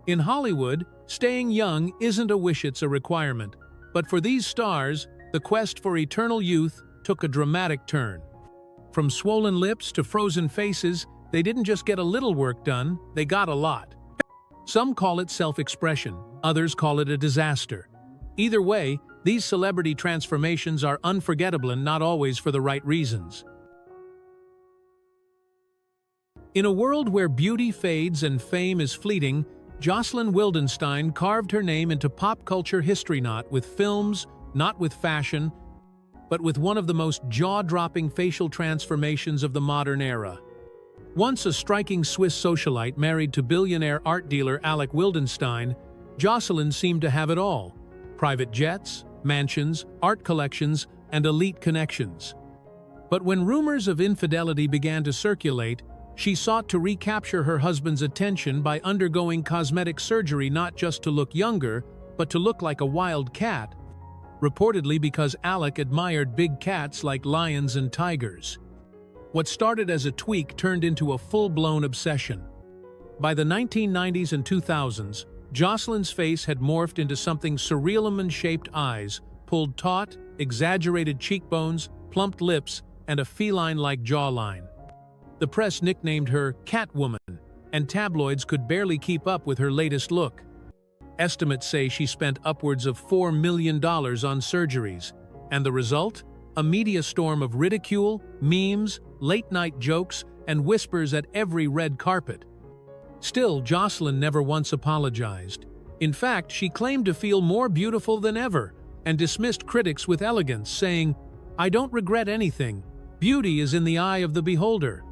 In Hollywood, staying young isn't a wish, it's a requirement. But for these stars, the quest for eternal youth took a dramatic turn. From swollen lips to frozen faces, they didn't just get a little work done, they got a lot. Some call it self-expression, others call it a disaster. Either way, these celebrity transformations are unforgettable and not always for the right reasons. In a world where beauty fades and fame is fleeting, Jocelyn Wildenstein carved her name into pop culture history, not with films, not with fashion, but with one of the most jaw-dropping facial transformations of the modern era. Once a striking Swiss socialite married to billionaire art dealer Alec Wildenstein, Jocelyn seemed to have it all: private jets, mansions, art collections, and elite connections. But when rumors of infidelity began to circulate, she sought to recapture her husband's attention by undergoing cosmetic surgery, not just to look younger, but to look like a wild cat, reportedly because Alec admired big cats like lions and tigers. What started as a tweak turned into a full-blown obsession. By the 1990s and 2000s, Jocelyn's face had morphed into something surreal: almond-shaped eyes, pulled taut, exaggerated cheekbones, plumped lips, and a feline-like jawline. The press nicknamed her Catwoman, and tabloids could barely keep up with her latest look. Estimates say she spent upwards of $4 million on surgeries, and the result? A media storm of ridicule, memes, late-night jokes, and whispers at every red carpet. Still, Jocelyn never once apologized. In fact, she claimed to feel more beautiful than ever, and dismissed critics with elegance, saying, "I don't regret anything. Beauty is in the eye of the beholder."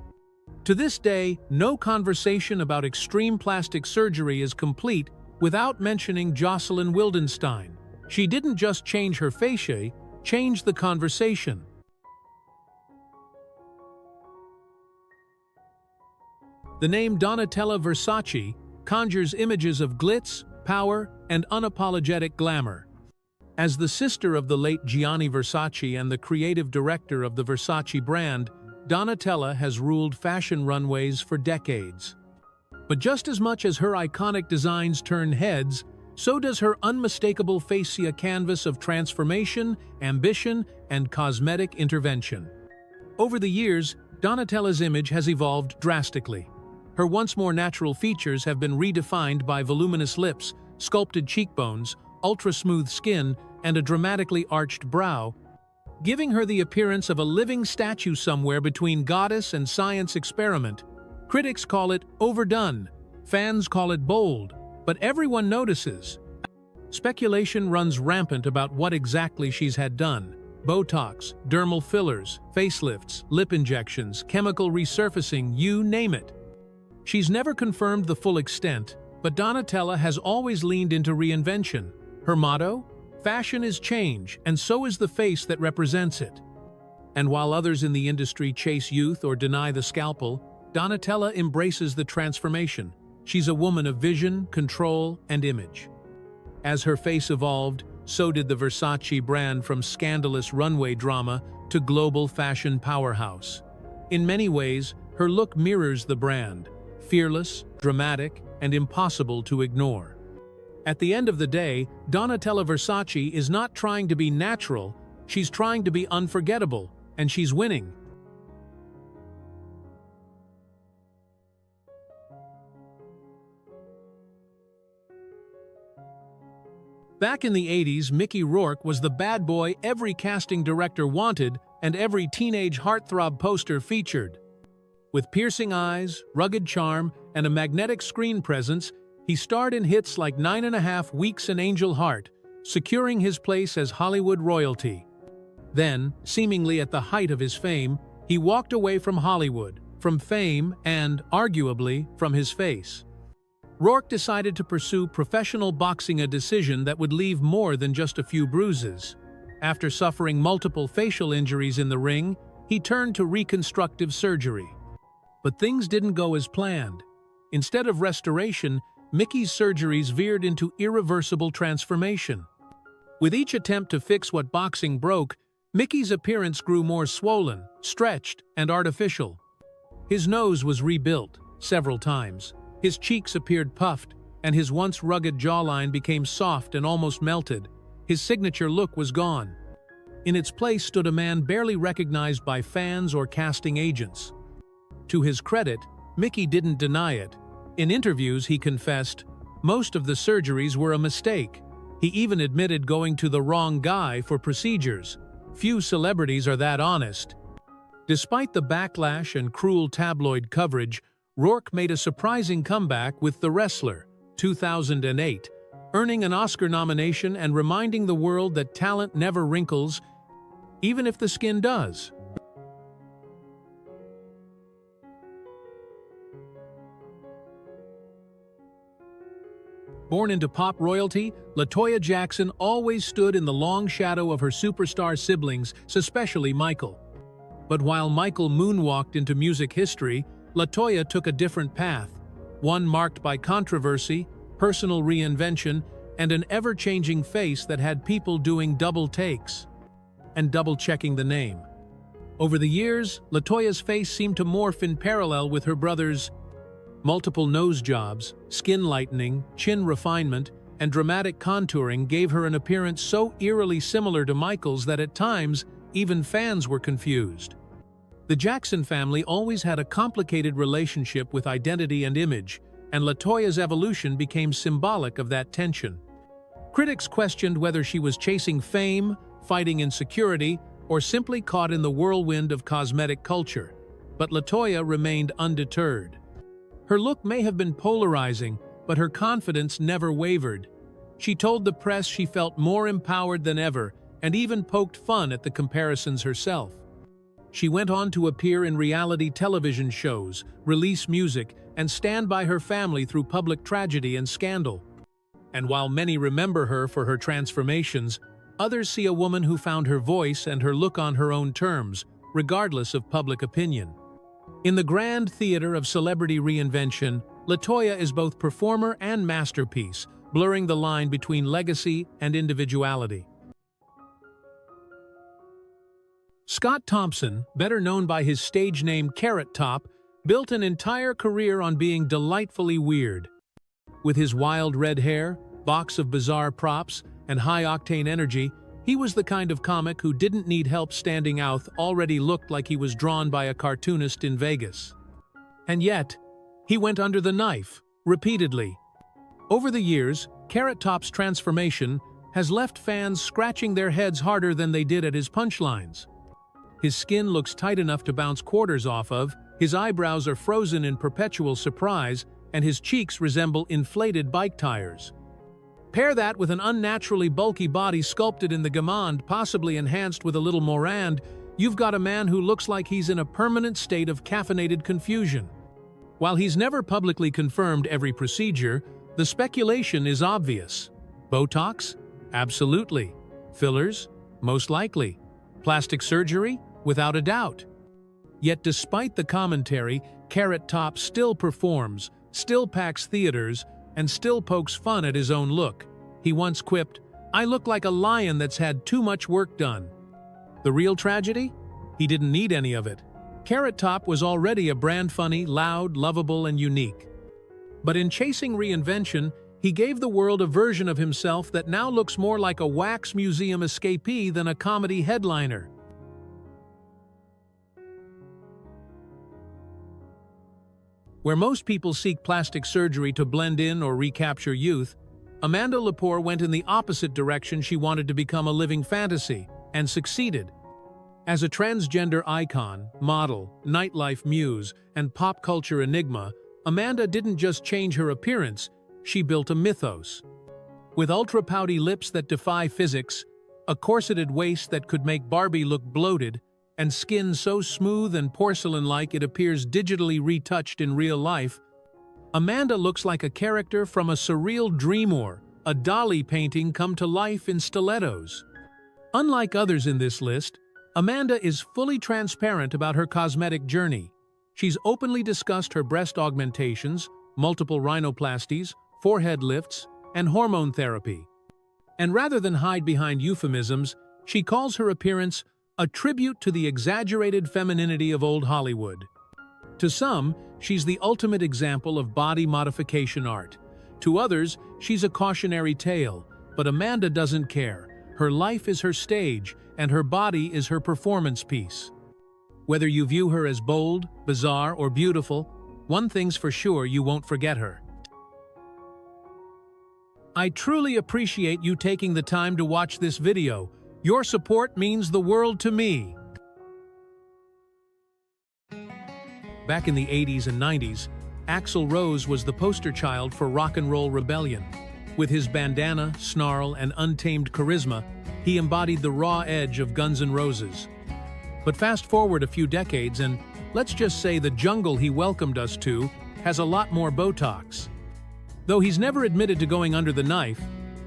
To this day, no conversation about extreme plastic surgery is complete without mentioning Jocelyn Wildenstein. She didn't just change her face, changed the conversation. The name Donatella Versace conjures images of glitz, power, and unapologetic glamour. As the sister of the late Gianni Versace and the creative director of the Versace brand, Donatella has ruled fashion runways for decades. But just as much as her iconic designs turn heads, so does her unmistakable face see a canvas of transformation, ambition, and cosmetic intervention. Over the years, Donatella's image has evolved drastically. Her once more natural features have been redefined by voluminous lips, sculpted cheekbones, ultra-smooth skin, and a dramatically arched brow, giving her the appearance of a living statue somewhere between goddess and science experiment. Critics call it overdone, fans call it bold, but everyone notices. Speculation runs rampant about what exactly she's had done: Botox, dermal fillers, facelifts, lip injections, chemical resurfacing, you name it. She's never confirmed the full extent, but Donatella has always leaned into reinvention. Her motto? Fashion is change, and so is the face that represents it. And while others in the industry chase youth or deny the scalpel, Donatella embraces the transformation. She's a woman of vision, control, and image. As her face evolved, so did the Versace brand, from scandalous runway drama to global fashion powerhouse. In many ways, her look mirrors the brand: fearless, dramatic, and impossible to ignore. At the end of the day, Donatella Versace is not trying to be natural, she's trying to be unforgettable, and she's winning. Back in the 80s, Mickey Rourke was the bad boy every casting director wanted and every teenage heartthrob poster featured. With piercing eyes, rugged charm, and a magnetic screen presence, he starred in hits like 9.5 Weeks and Angel Heart, securing his place as Hollywood royalty. Then, seemingly at the height of his fame, he walked away from Hollywood, from fame, and, arguably, from his face. Rourke decided to pursue professional boxing, a decision that would leave more than just a few bruises. After suffering multiple facial injuries in the ring, he turned to reconstructive surgery. But things didn't go as planned. Instead of restoration, Mickey's surgeries veered into irreversible transformation. With each attempt to fix what boxing broke, Mickey's appearance grew more swollen, stretched, and artificial. His nose was rebuilt several times. His cheeks appeared puffed, and his once rugged jawline became soft and almost melted. His signature look was gone. In its place stood a man barely recognized by fans or casting agents. To his credit, Mickey didn't deny it. In interviews, he confessed, most of the surgeries were a mistake. He even admitted going to the wrong guy for procedures. Few celebrities are that honest. Despite the backlash and cruel tabloid coverage, Rourke made a surprising comeback with The Wrestler, 2008, earning an Oscar nomination and reminding the world that talent never wrinkles, even if the skin does. Born into pop royalty, LaToya Jackson always stood in the long shadow of her superstar siblings, especially Michael. But while Michael moonwalked into music history, LaToya took a different path, one marked by controversy, personal reinvention, and an ever-changing face that had people doing double takes and double-checking the name. Over the years, LaToya's face seemed to morph in parallel with her brother's. Multiple nose jobs, skin lightening, chin refinement, and dramatic contouring gave her an appearance so eerily similar to Michael's that at times, even fans were confused. The Jackson family always had a complicated relationship with identity and image, and LaToya's evolution became symbolic of that tension. Critics questioned whether she was chasing fame, fighting insecurity, or simply caught in the whirlwind of cosmetic culture. But LaToya remained undeterred. Her look may have been polarizing, but her confidence never wavered. She told the press she felt more empowered than ever, and even poked fun at the comparisons herself. She went on to appear in reality television shows, release music, and stand by her family through public tragedy and scandal. And while many remember her for her transformations, others see a woman who found her voice and her look on her own terms, regardless of public opinion. In the grand theater of celebrity reinvention, LaToya is both performer and masterpiece, blurring the line between legacy and individuality. Scott Thompson, better known by his stage name Carrot Top, built an entire career on being delightfully weird. With his wild red hair, box of bizarre props, and high-octane energy, he was the kind of comic who didn't need help standing out, already looked like he was drawn by a cartoonist in Vegas. And yet, he went under the knife, repeatedly. Over the years, Carrot Top's transformation has left fans scratching their heads harder than they did at his punchlines. His skin looks tight enough to bounce quarters off of, his eyebrows are frozen in perpetual surprise, and his cheeks resemble inflated bike tires. Pair that with an unnaturally bulky body sculpted in the Gamond, possibly enhanced with a little Morand, you've got a man who looks like he's in a permanent state of caffeinated confusion. While he's never publicly confirmed every procedure, the speculation is obvious. Botox? Absolutely. Fillers? Most likely. Plastic surgery? Without a doubt. Yet despite the commentary, Carrot Top still performs, still packs theaters, and still pokes fun at his own look. He once quipped, "I look like a lion that's had too much work done." The real tragedy? He didn't need any of it. Carrot Top was already a brand funny, loud, lovable, and unique. But in chasing reinvention, he gave the world a version of himself that now looks more like a wax museum escapee than a comedy headliner. Where most people seek plastic surgery to blend in or recapture youth, Amanda Lepore went in the opposite direction. She wanted to become a living fantasy, and succeeded. As a transgender icon, model, nightlife muse, and pop culture enigma, Amanda didn't just change her appearance, she built a mythos. With ultra-pouty lips that defy physics, a corseted waist that could make Barbie look bloated, and skin so smooth and porcelain-like it appears digitally retouched in real life, Amanda looks like a character from a surreal dream or a Dali painting come to life in stilettos. Unlike others in this list, Amanda is fully transparent about her cosmetic journey. She's openly discussed her breast augmentations, multiple rhinoplasties, forehead lifts, and hormone therapy. And rather than hide behind euphemisms, she calls her appearance a tribute to the exaggerated femininity of old Hollywood. To some, she's the ultimate example of body modification art, To others, she's a cautionary tale, but Amanda doesn't care. Her life is her stage, and her body is her performance piece. Whether you view her as bold, bizarre, or beautiful, one thing's for sure: you won't forget her. I truly appreciate you taking the time to watch this video. Your support means the world to me. Back in the 80s and 90s, Axl Rose was the poster child for rock and roll rebellion. With his bandana, snarl, and untamed charisma, he embodied the raw edge of Guns N' Roses. But fast forward a few decades and, let's just say, the jungle he welcomed us to has a lot more Botox. Though he's never admitted to going under the knife,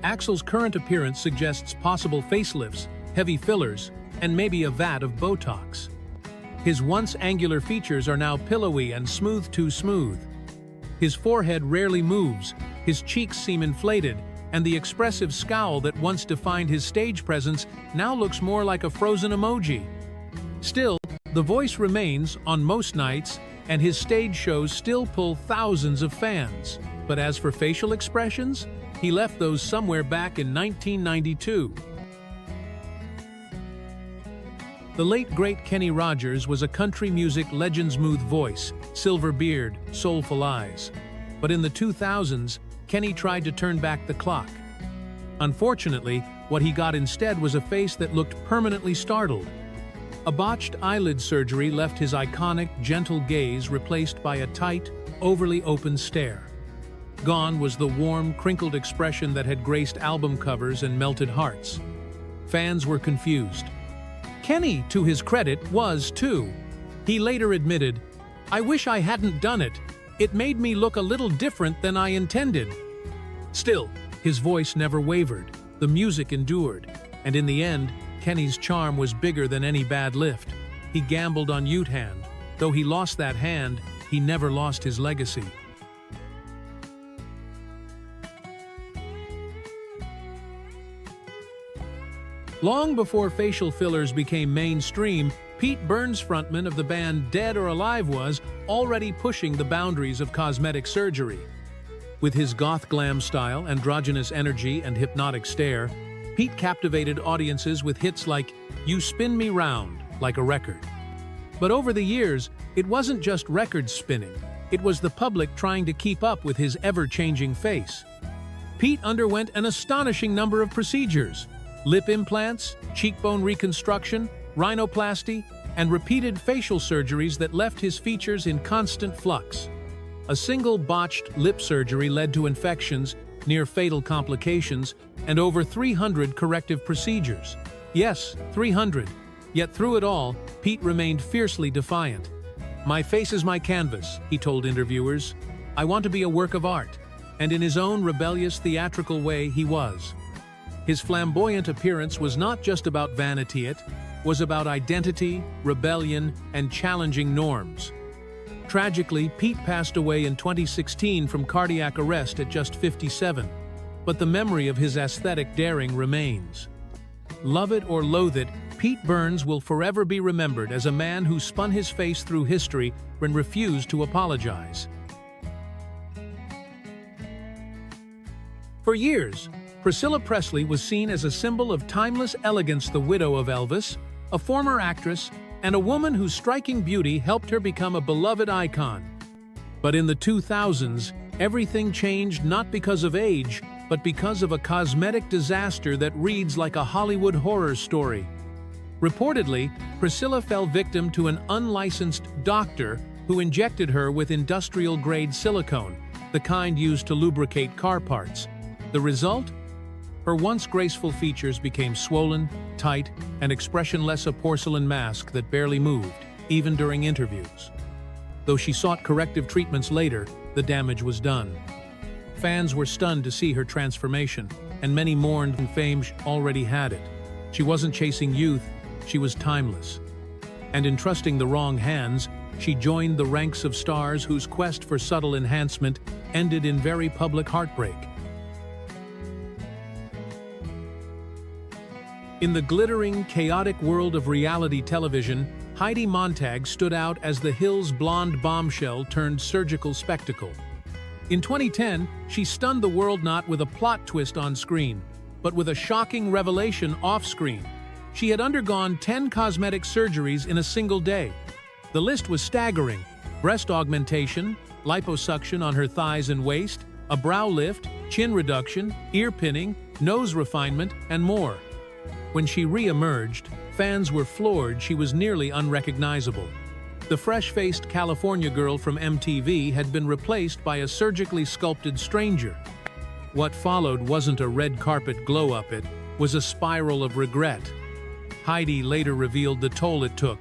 Axl's current appearance suggests possible facelifts, heavy fillers, and maybe a vat of Botox. His once angular features are now pillowy and smooth too smooth. His forehead rarely moves, his cheeks seem inflated, and the expressive scowl that once defined his stage presence now looks more like a frozen emoji. Still, the voice remains on most nights, and his stage shows still pull thousands of fans. But as for facial expressions, he left those somewhere back in 1992. The late great Kenny Rogers was a country music legend-smooth voice, silver beard, soulful eyes. But in the 2000s, Kenny tried to turn back the clock. Unfortunately, what he got instead was a face that looked permanently startled. A botched eyelid surgery left his iconic, gentle gaze replaced by a tight, overly open stare. Gone was the warm, crinkled expression that had graced album covers and melted hearts. Fans were confused. Kenny, to his credit, was too. He later admitted, "I wish I hadn't done it. It made me look a little different than I intended." Still, his voice never wavered, the music endured, and in the end, Kenny's charm was bigger than any bad lift. He gambled on Ute Hand. Though he lost that hand, he never lost his legacy. Long before facial fillers became mainstream, Pete Burns, frontman of the band Dead or Alive, was already pushing the boundaries of cosmetic surgery. With his goth glam style, androgynous energy, and hypnotic stare, Pete captivated audiences with hits like "You Spin Me Round" like a record. But over the years, it wasn't just record spinning, it was the public trying to keep up with his ever-changing face. Pete underwent an astonishing number of procedures: lip implants, cheekbone reconstruction, rhinoplasty, and repeated facial surgeries that left his features in constant flux. A single botched lip surgery led to infections, near-fatal complications, and over 300 corrective procedures. Yes, 300. Yet through it all, Pete remained fiercely defiant. "My face is my canvas," he told interviewers. "I want to be a work of art." And in his own rebellious theatrical way, he was. His flamboyant appearance was not just about vanity, it was about identity, rebellion, and challenging norms. Tragically, Pete passed away in 2016 from cardiac arrest at just 57, but the memory of his aesthetic daring remains. Love it or loathe it, Pete Burns will forever be remembered as a man who spun his face through history and refused to apologize. For years, Priscilla Presley was seen as a symbol of timeless elegance, the widow of Elvis, a former actress, and a woman whose striking beauty helped her become a beloved icon. But in the 2000s, everything changed not because of age, but because of a cosmetic disaster that reads like a Hollywood horror story. Reportedly, Priscilla fell victim to an unlicensed doctor who injected her with industrial-grade silicone, the kind used to lubricate car parts. The result? Her once graceful features became swollen, tight, and expressionless, a porcelain mask that barely moved, even during interviews. Though she sought corrective treatments later, the damage was done. Fans were stunned to see her transformation, and many mourned when fame already had it. She wasn't chasing youth, she was timeless. And in trusting the wrong hands, she joined the ranks of stars whose quest for subtle enhancement ended in very public heartbreak. In the glittering, chaotic world of reality television, Heidi Montag stood out as the Hills blonde bombshell turned surgical spectacle. In 2010, she stunned the world not with a plot twist on screen, but with a shocking revelation off-screen. She had undergone 10 cosmetic surgeries in a single day. The list was staggering: breast augmentation, liposuction on her thighs and waist, a brow lift, chin reduction, ear pinning, nose refinement, and more. When she re-emerged, fans were floored. She was nearly unrecognizable. The fresh-faced California girl from MTV had been replaced by a surgically sculpted stranger. What followed wasn't a red carpet glow-up, it was a spiral of regret. Heidi later revealed the toll it took,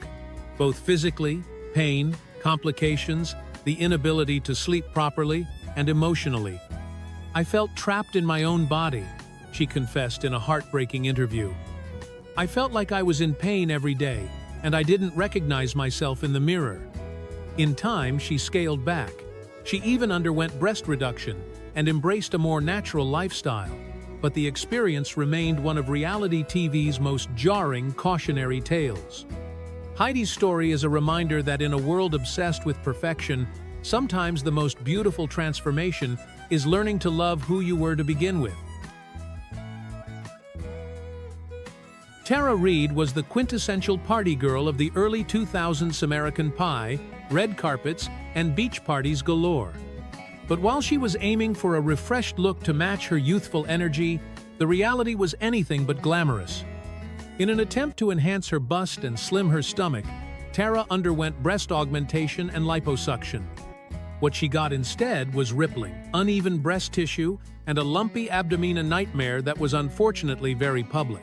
both physically, pain, complications, the inability to sleep properly, and emotionally. "I felt trapped in my own body," she confessed in a heartbreaking interview. "I felt like I was in pain every day, and I didn't recognize myself in the mirror." In time, she scaled back. She even underwent breast reduction and embraced a more natural lifestyle. But the experience remained one of reality TV's most jarring cautionary tales. Heidi's story is a reminder that in a world obsessed with perfection, sometimes the most beautiful transformation is learning to love who you were to begin with. Tara Reid was the quintessential party girl of the early 2000s. American Pie, red carpets, and beach parties galore. But while she was aiming for a refreshed look to match her youthful energy, the reality was anything but glamorous. In an attempt to enhance her bust and slim her stomach, Tara underwent breast augmentation and liposuction. What she got instead was rippling, uneven breast tissue and a lumpy abdomen, a nightmare that was unfortunately very public.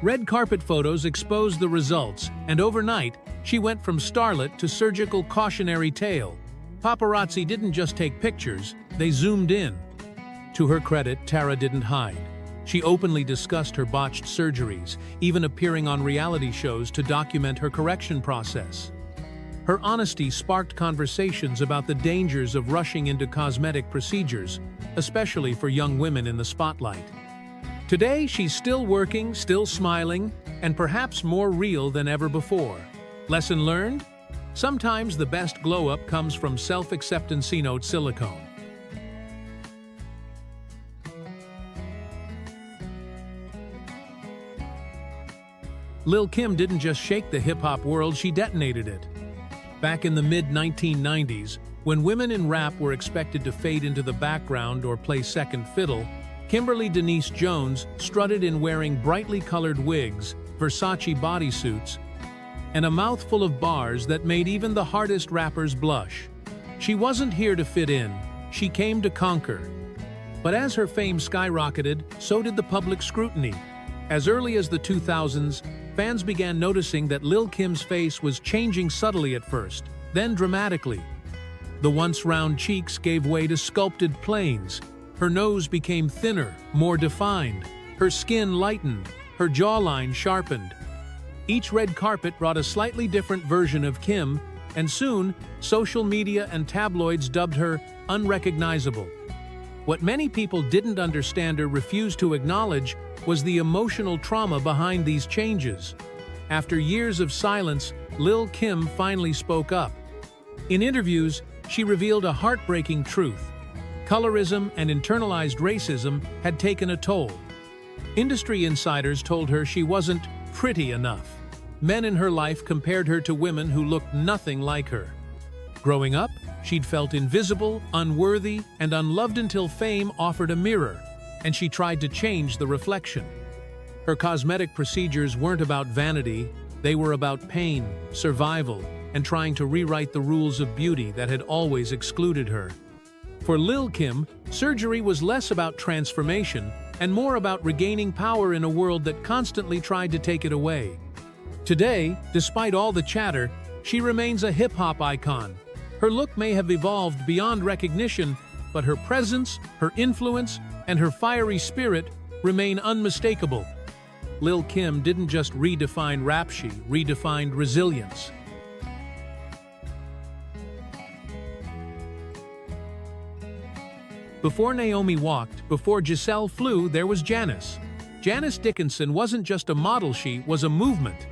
Red carpet photos exposed the results, and overnight, she went from starlet to surgical cautionary tale. Paparazzi didn't just take pictures, they zoomed in. To her credit, Tara didn't hide. She openly discussed her botched surgeries, even appearing on reality shows to document her correction process. Her honesty sparked conversations about the dangers of rushing into cosmetic procedures, especially for young women in the spotlight. Today, she's still working, still smiling, and perhaps more real than ever before. Lesson learned? Sometimes the best glow-up comes from self-acceptance. Note silicone. Lil' Kim didn't just shake the hip-hop world, she detonated it. Back in the mid-1990s, when women in rap were expected to fade into the background or play second fiddle, Kimberly Denise Jones strutted in wearing brightly colored wigs, Versace bodysuits, and a mouthful of bars that made even the hardest rappers blush. She wasn't here to fit in, she came to conquer. But as her fame skyrocketed, so did the public scrutiny. As early as the 2000s, fans began noticing that Lil' Kim's face was changing subtly at first, then dramatically. The once round cheeks gave way to sculpted planes. Her nose became thinner, more defined. Her skin lightened, her jawline sharpened. Each red carpet brought a slightly different version of Kim, and soon, social media and tabloids dubbed her unrecognizable. What many people didn't understand or refused to acknowledge was the emotional trauma behind these changes. After years of silence, Lil' Kim finally spoke up. In interviews, she revealed a heartbreaking truth. Colorism and internalized racism had taken a toll. Industry insiders told her she wasn't pretty enough. Men in her life compared her to women who looked nothing like her. Growing up, she'd felt invisible, unworthy, and unloved until fame offered a mirror, and she tried to change the reflection. Her cosmetic procedures weren't about vanity, they were about pain, survival, and trying to rewrite the rules of beauty that had always excluded her. For Lil' Kim, surgery was less about transformation and more about regaining power in a world that constantly tried to take it away. Today, despite all the chatter, she remains a hip-hop icon. Her look may have evolved beyond recognition, but her presence, her influence, and her fiery spirit remain unmistakable. Lil' Kim didn't just redefine rap, she redefined resilience. Before Naomi walked, before Giselle flew, there was Janice. Janice Dickinson wasn't just a model, she was a movement.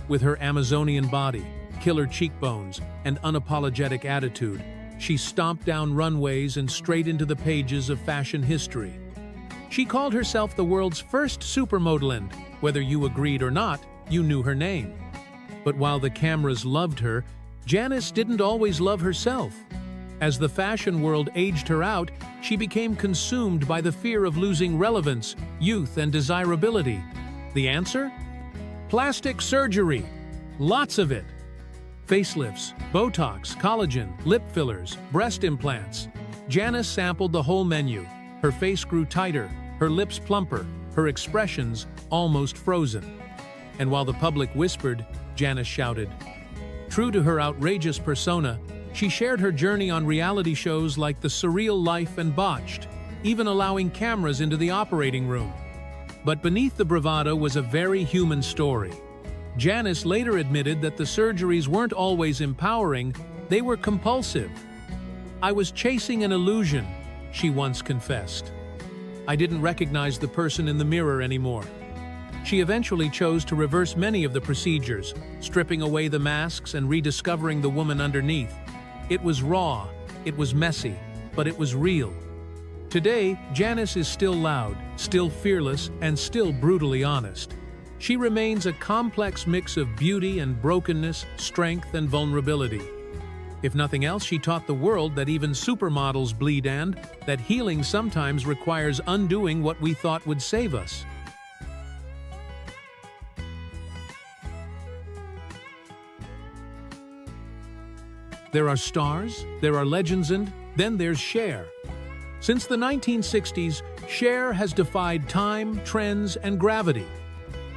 With her Amazonian body, killer cheekbones, and unapologetic attitude, She stomped down runways and straight into the pages of fashion history. She called herself the world's first supermodel, and, whether you agreed or not, you knew her name. But while the cameras loved her, Janice didn't always love herself. As the fashion world aged her out, she became consumed by the fear of losing relevance, youth, and desirability. The answer? Plastic surgery. Lots of it. Facelifts, Botox, collagen, lip fillers, breast implants. Janice sampled the whole menu. Her face grew tighter, her lips plumper, her expressions almost frozen. And while the public whispered, Janice shouted. True to her outrageous persona, she shared her journey on reality shows like The Surreal Life and Botched, even allowing cameras into the operating room. But beneath the bravado was a very human story. Janice later admitted that the surgeries weren't always empowering, they were compulsive. "I was chasing an illusion," she once confessed. "I didn't recognize the person in the mirror anymore." She eventually chose to reverse many of the procedures, stripping away the masks and rediscovering the woman underneath. It was raw, it was messy, but it was real. Today, Janice is still loud, still fearless, and still brutally honest. She remains a complex mix of beauty and brokenness, strength and vulnerability. If nothing else, she taught the world that even supermodels bleed and that healing sometimes requires undoing what we thought would save us. There are stars, there are legends, and then there's Cher. Since the 1960s, Cher has defied time, trends, and gravity.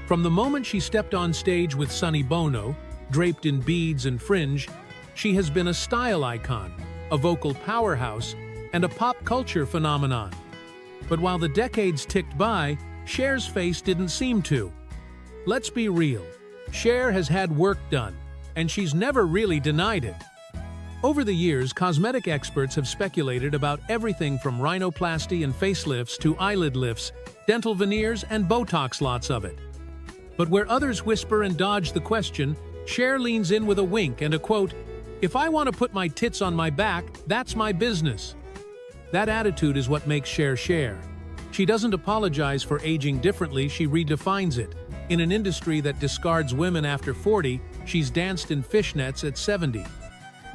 From the moment she stepped on stage with Sonny Bono, draped in beads and fringe, she has been a style icon, a vocal powerhouse, and a pop culture phenomenon. But while the decades ticked by, Cher's face didn't seem to. Let's be real, Cher has had work done, and she's never really denied it. Over the years, cosmetic experts have speculated about everything from rhinoplasty and facelifts to eyelid lifts, dental veneers, and Botox, lots of it. But where others whisper and dodge the question, Cher leans in with a wink and a quote, "If I want to put my tits on my back, that's my business." That attitude is what makes Cher Cher. She doesn't apologize for aging differently, she redefines it. In an industry that discards women after 40, she's danced in fishnets at 70.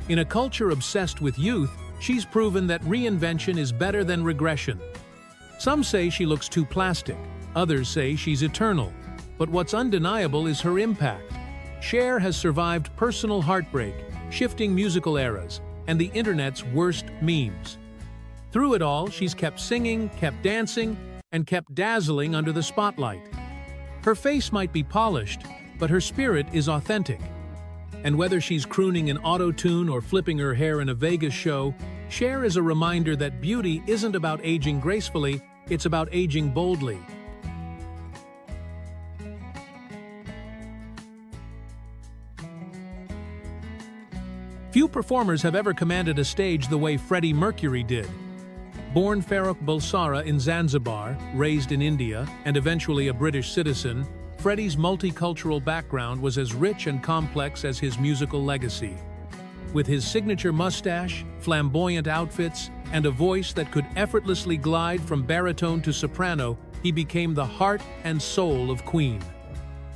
In a culture obsessed with youth, she's proven that reinvention is better than regression. Some say she looks too plastic, others say she's eternal. But what's undeniable is her impact. Cher has survived personal heartbreak, shifting musical eras, and the internet's worst memes. Through it all, she's kept singing, kept dancing, and kept dazzling under the spotlight. Her face might be polished, but her spirit is authentic. And whether she's crooning in auto-tune or flipping her hair in a Vegas show, Cher is a reminder that beauty isn't about aging gracefully, it's about aging boldly. Few performers have ever commanded a stage the way Freddie Mercury did. Born Farrokh Bulsara in Zanzibar, raised in India, and eventually a British citizen, Freddie's multicultural background was as rich and complex as his musical legacy. With his signature mustache, flamboyant outfits, and a voice that could effortlessly glide from baritone to soprano, he became the heart and soul of Queen.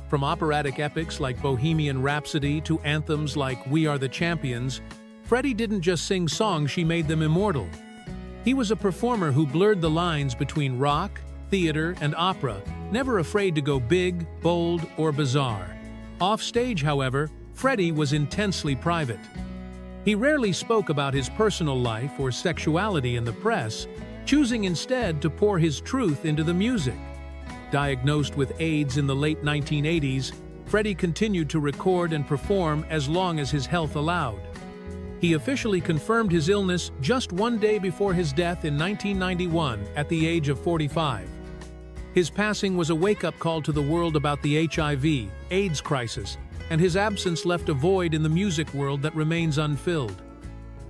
From operatic epics like Bohemian Rhapsody to anthems like We Are the Champions, Freddie didn't just sing songs, she made them immortal. He was a performer who blurred the lines between rock, theater, and opera, never afraid to go big, bold, or bizarre. Off stage, however, Freddie was intensely private. He rarely spoke about his personal life or sexuality in the press, choosing instead to pour his truth into the music. Diagnosed with AIDS in the late 1980s, Freddie continued to record and perform as long as his health allowed. He officially confirmed his illness just one day before his death in 1991 at the age of 45. His passing was a wake-up call to the world about the HIV/AIDS crisis, and his absence left a void in the music world that remains unfilled.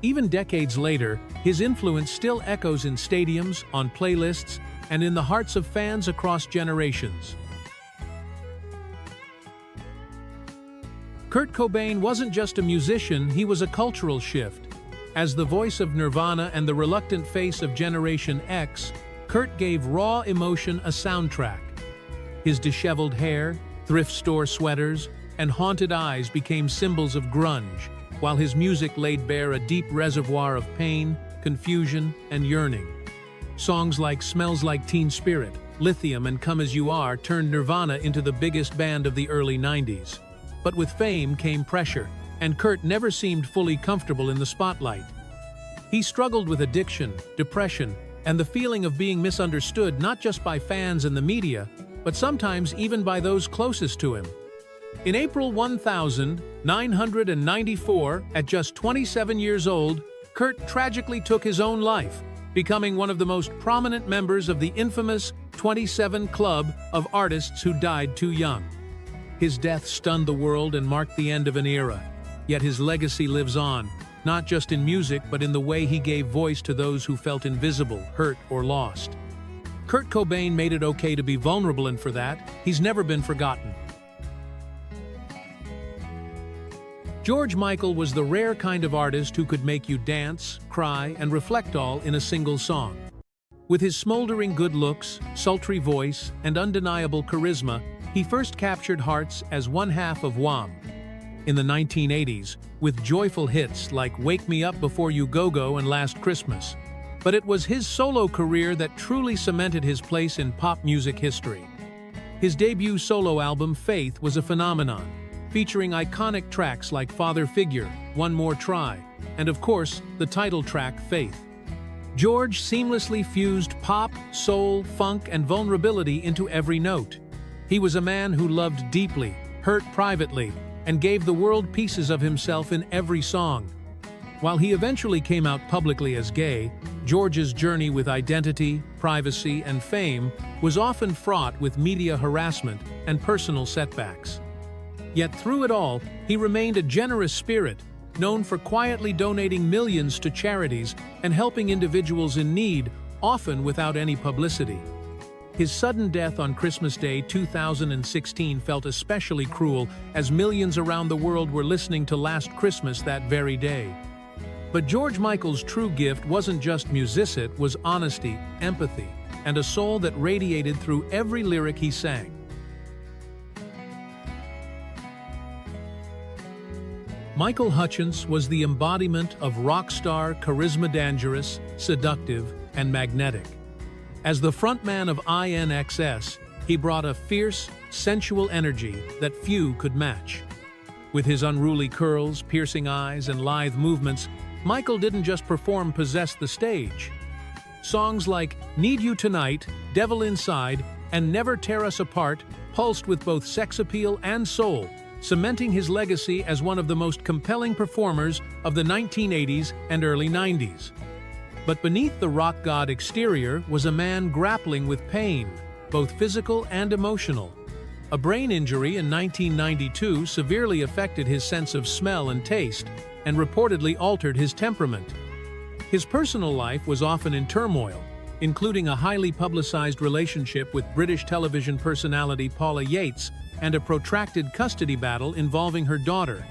Even decades later, his influence still echoes in stadiums, on playlists, and in the hearts of fans across generations. Kurt Cobain wasn't just a musician, he was a cultural shift. As the voice of Nirvana and the reluctant face of Generation X, Kurt gave raw emotion a soundtrack. His disheveled hair, thrift store sweaters, and haunted eyes became symbols of grunge, while his music laid bare a deep reservoir of pain, confusion, and yearning. Songs like Smells Like Teen Spirit, Lithium, and Come As You Are turned Nirvana into the biggest band of the early 90s. But with fame came pressure, and Kurt never seemed fully comfortable in the spotlight. He struggled with addiction, depression, and the feeling of being misunderstood not just by fans and the media, but sometimes even by those closest to him. In April 1994, at just 27 years old, Kurt tragically took his own life, becoming one of the most prominent members of the infamous 27 Club of artists who died too young. His death stunned the world and marked the end of an era, yet his legacy lives on, not just in music but in the way he gave voice to those who felt invisible, hurt, or lost. Kurt Cobain made it okay to be vulnerable, and for that, he's never been forgotten. George Michael was the rare kind of artist who could make you dance, cry, and reflect all in a single song. With his smoldering good looks, sultry voice, and undeniable charisma, he first captured hearts as one half of Wham! In the 1980s, with joyful hits like Wake Me Up Before You Go-Go and Last Christmas. But it was his solo career that truly cemented his place in pop music history. His debut solo album, Faith, was a phenomenon, featuring iconic tracks like Father Figure, One More Try, and of course, the title track, Faith. George seamlessly fused pop, soul, funk, and vulnerability into every note. He was a man who loved deeply, hurt privately, and gave the world pieces of himself in every song. While he eventually came out publicly as gay, George's journey with identity, privacy, and fame was often fraught with media harassment and personal setbacks. Yet through it all, he remained a generous spirit, known for quietly donating millions to charities and helping individuals in need, often without any publicity. His sudden death on Christmas Day 2016 felt especially cruel, as millions around the world were listening to Last Christmas that very day. But George Michael's true gift wasn't just music, it was honesty, empathy, and a soul that radiated through every lyric he sang. Michael Hutchence was the embodiment of rock star charisma, dangerous, seductive, and magnetic. As the frontman of INXS, he brought a fierce, sensual energy that few could match. With his unruly curls, piercing eyes, and lithe movements, Michael didn't just possess the stage. Songs like Need You Tonight, Devil Inside, and Never Tear Us Apart pulsed with both sex appeal and soul, cementing his legacy as one of the most compelling performers of the 1980s and early 90s. But beneath the rock god exterior was a man grappling with pain, both physical and emotional. A brain injury in 1992 severely affected his sense of smell and taste, and reportedly altered his temperament. His personal life was often in turmoil, including a highly publicized relationship with British television personality Paula Yates and a protracted custody battle involving her daughter.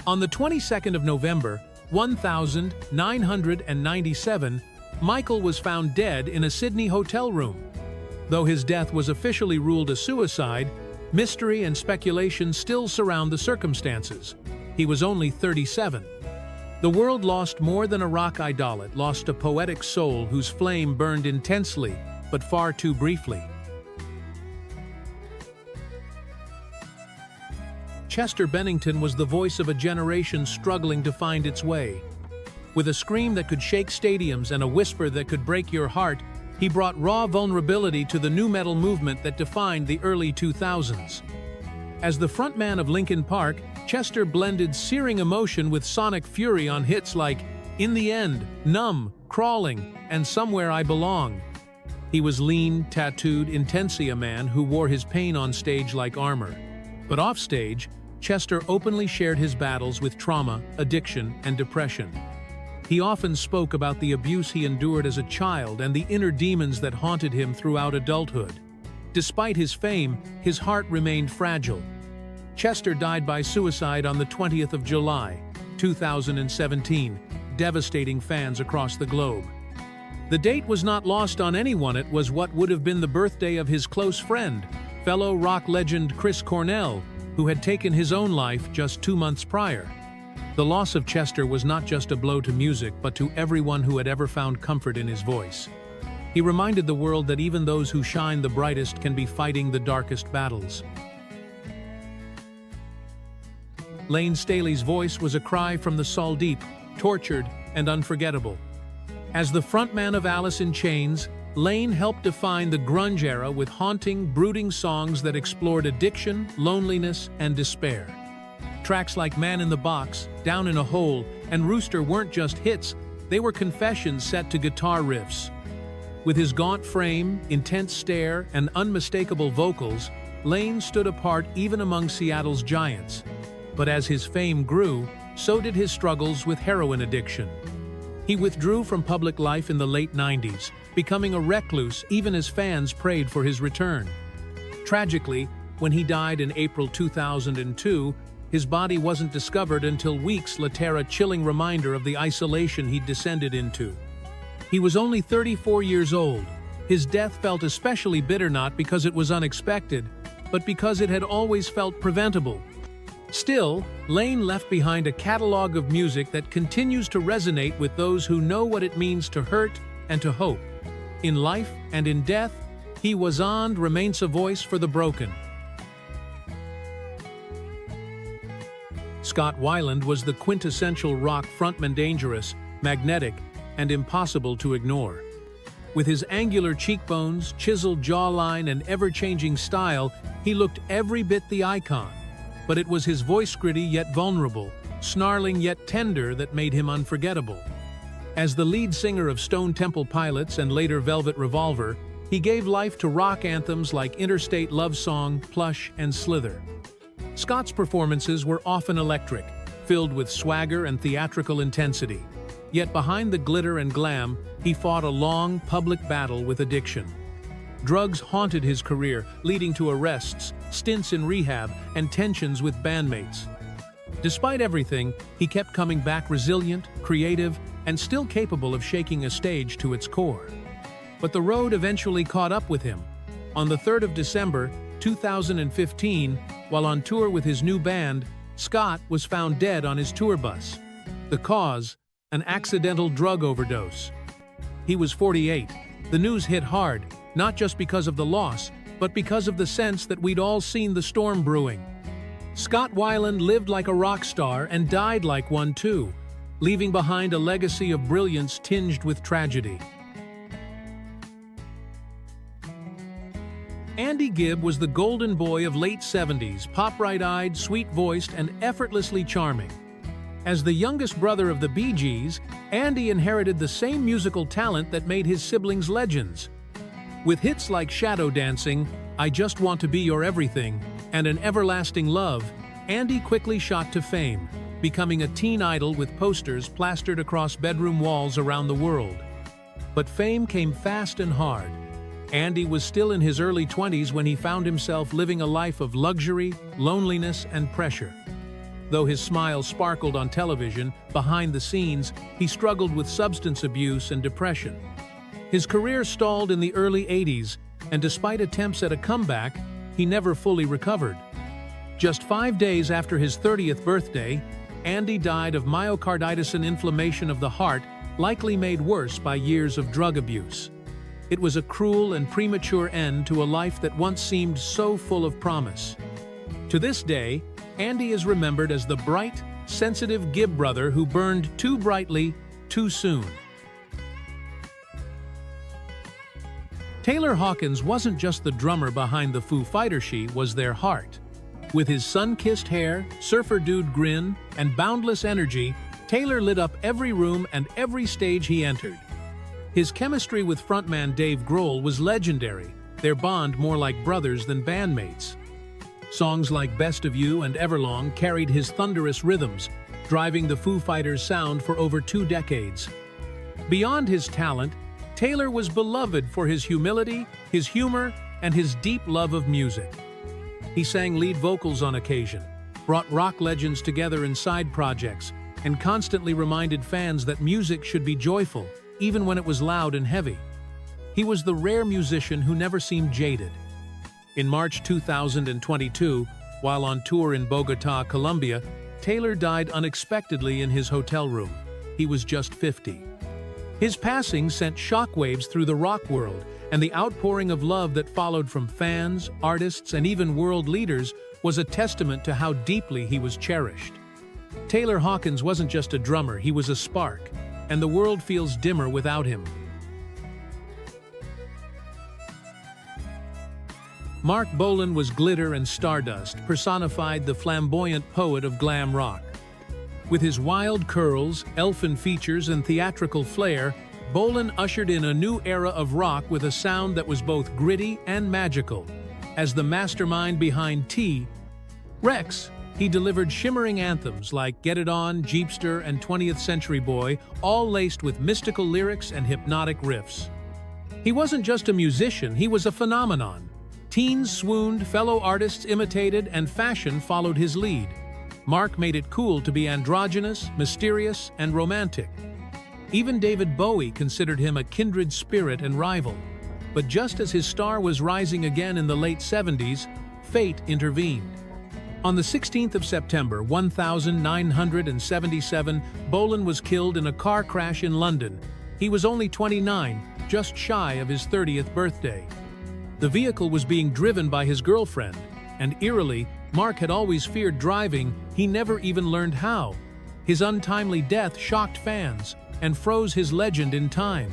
On the 22nd of November, 1997, Michael was found dead in a Sydney hotel room. Though his death was officially ruled a suicide, mystery and speculation still surround the circumstances. He was only 37. The world lost more than a rock idol, it lost a poetic soul whose flame burned intensely, but far too briefly. Chester Bennington was the voice of a generation struggling to find its way. With a scream that could shake stadiums and a whisper that could break your heart, he brought raw vulnerability to the nu metal movement that defined the early 2000s. As the frontman of Linkin Park, Chester blended searing emotion with sonic fury on hits like In the End, Numb, Crawling, and Somewhere I Belong. He was lean, tattooed, Intensia man who wore his pain on stage like armor. But offstage, Chester openly shared his battles with trauma, addiction, and depression. He often spoke about the abuse he endured as a child and the inner demons that haunted him throughout adulthood. Despite his fame, his heart remained fragile. Chester died by suicide on the 20th of July, 2017, devastating fans across the globe. The date was not lost on anyone. It was what would have been the birthday of his close friend, fellow rock legend Chris Cornell, who had taken his own life just 2 months prior. The loss of Chester was not just a blow to music, but to everyone who had ever found comfort in his voice. He reminded the world that even those who shine the brightest can be fighting the darkest battles. Layne Staley's voice was a cry from the soul deep, tortured, and unforgettable. As the frontman of Alice in Chains, Layne helped define the grunge era with haunting, brooding songs that explored addiction, loneliness, and despair. Tracks like Man in the Box, Down in a Hole, and Rooster weren't just hits, they were confessions set to guitar riffs. With his gaunt frame, intense stare, and unmistakable vocals, Layne stood apart even among Seattle's giants. But as his fame grew, so did his struggles with heroin addiction. He withdrew from public life in the late 90s, becoming a recluse even as fans prayed for his return. Tragically, when he died in April 2002, his body wasn't discovered until weeks later, a chilling reminder of the isolation he'd descended into. He was only 34 years old. His death felt especially bitter, not because it was unexpected, but because it had always felt preventable. Still, Layne left behind a catalog of music that continues to resonate with those who know what it means to hurt and to hope. In life and in death, he was and remains a voice for the broken. Scott Weiland was the quintessential rock frontman, dangerous, magnetic, and impossible to ignore. With his angular cheekbones, chiseled jawline, and ever-changing style, he looked every bit the icon. But it was his voice, gritty yet vulnerable, snarling yet tender, that made him unforgettable. As the lead singer of Stone Temple Pilots and later Velvet Revolver, he gave life to rock anthems like Interstate Love Song, Plush, and Slither. Scott's performances were often electric, filled with swagger and theatrical intensity. Yet behind the glitter and glam, he fought a long, public battle with addiction. Drugs haunted his career, leading to arrests, stints in rehab, and tensions with bandmates. Despite everything, he kept coming back, resilient, creative, and still capable of shaking a stage to its core. But the road eventually caught up with him. On the 3rd of December, 2015, while on tour with his new band, Scott was found dead on his tour bus. The cause? An accidental drug overdose. He was 48. The news hit hard, not just because of the loss, but because of the sense that we'd all seen the storm brewing. Scott Weiland lived like a rock star and died like one too, leaving behind a legacy of brilliance tinged with tragedy. Andy Gibb was the golden boy of late 70s, pop bright-eyed, sweet-voiced, and effortlessly charming. As the youngest brother of the Bee Gees, Andy inherited the same musical talent that made his siblings legends. With hits like Shadow Dancing, I Just Want to Be Your Everything, and An Everlasting Love, Andy quickly shot to fame, becoming a teen idol with posters plastered across bedroom walls around the world. But fame came fast and hard. Andy was still in his early 20s when he found himself living a life of luxury, loneliness, and pressure. Though his smile sparkled on television, behind the scenes, he struggled with substance abuse and depression. His career stalled in the early 80s, and despite attempts at a comeback, he never fully recovered. Just 5 days after his 30th birthday, Andy died of myocarditis, an inflammation of the heart likely made worse by years of drug abuse. It was a cruel and premature end to a life that once seemed so full of promise. To this day, Andy is remembered as the bright, sensitive Gibb brother who burned too brightly, too soon. Taylor Hawkins wasn't just the drummer behind the Foo Fighters, she was their heart. With his sun-kissed hair, surfer dude grin, and boundless energy, Taylor lit up every room and every stage he entered. His chemistry with frontman Dave Grohl was legendary, their bond more like brothers than bandmates. Songs like Best of You and Everlong carried his thunderous rhythms, driving the Foo Fighters' sound for over 2 decades. Beyond his talent, Taylor was beloved for his humility, his humor, and his deep love of music. He sang lead vocals on occasion, brought rock legends together in side projects, and constantly reminded fans that music should be joyful, even when it was loud and heavy. He was the rare musician who never seemed jaded. In March 2022, while on tour in Bogotá, Colombia, Taylor died unexpectedly in his hotel room. He was just 50. His passing sent shockwaves through the rock world, and the outpouring of love that followed from fans, artists, and even world leaders was a testament to how deeply he was cherished. Taylor Hawkins wasn't just a drummer, he was a spark, and the world feels dimmer without him. Marc Bolan was glitter and stardust, personified the flamboyant poet of glam rock. With his wild curls, elfin features, and theatrical flair, Bolan ushered in a new era of rock with a sound that was both gritty and magical. As the mastermind behind T-Rex, he delivered shimmering anthems like Get It On, Jeepster, and 20th Century Boy, all laced with mystical lyrics and hypnotic riffs. He wasn't just a musician, he was a phenomenon. Teens swooned, fellow artists imitated, and fashion followed his lead. Marc made it cool to be androgynous, mysterious, and romantic. Even David Bowie considered him a kindred spirit and rival. But just as his star was rising again in the late 70s, fate intervened. On the 16th of September 1977, Bolan was killed in a car crash in London. He was only 29, just shy of his 30th birthday. The vehicle was being driven by his girlfriend, and eerily, Marc had always feared driving, he never even learned how. His untimely death shocked fans and froze his legend in time.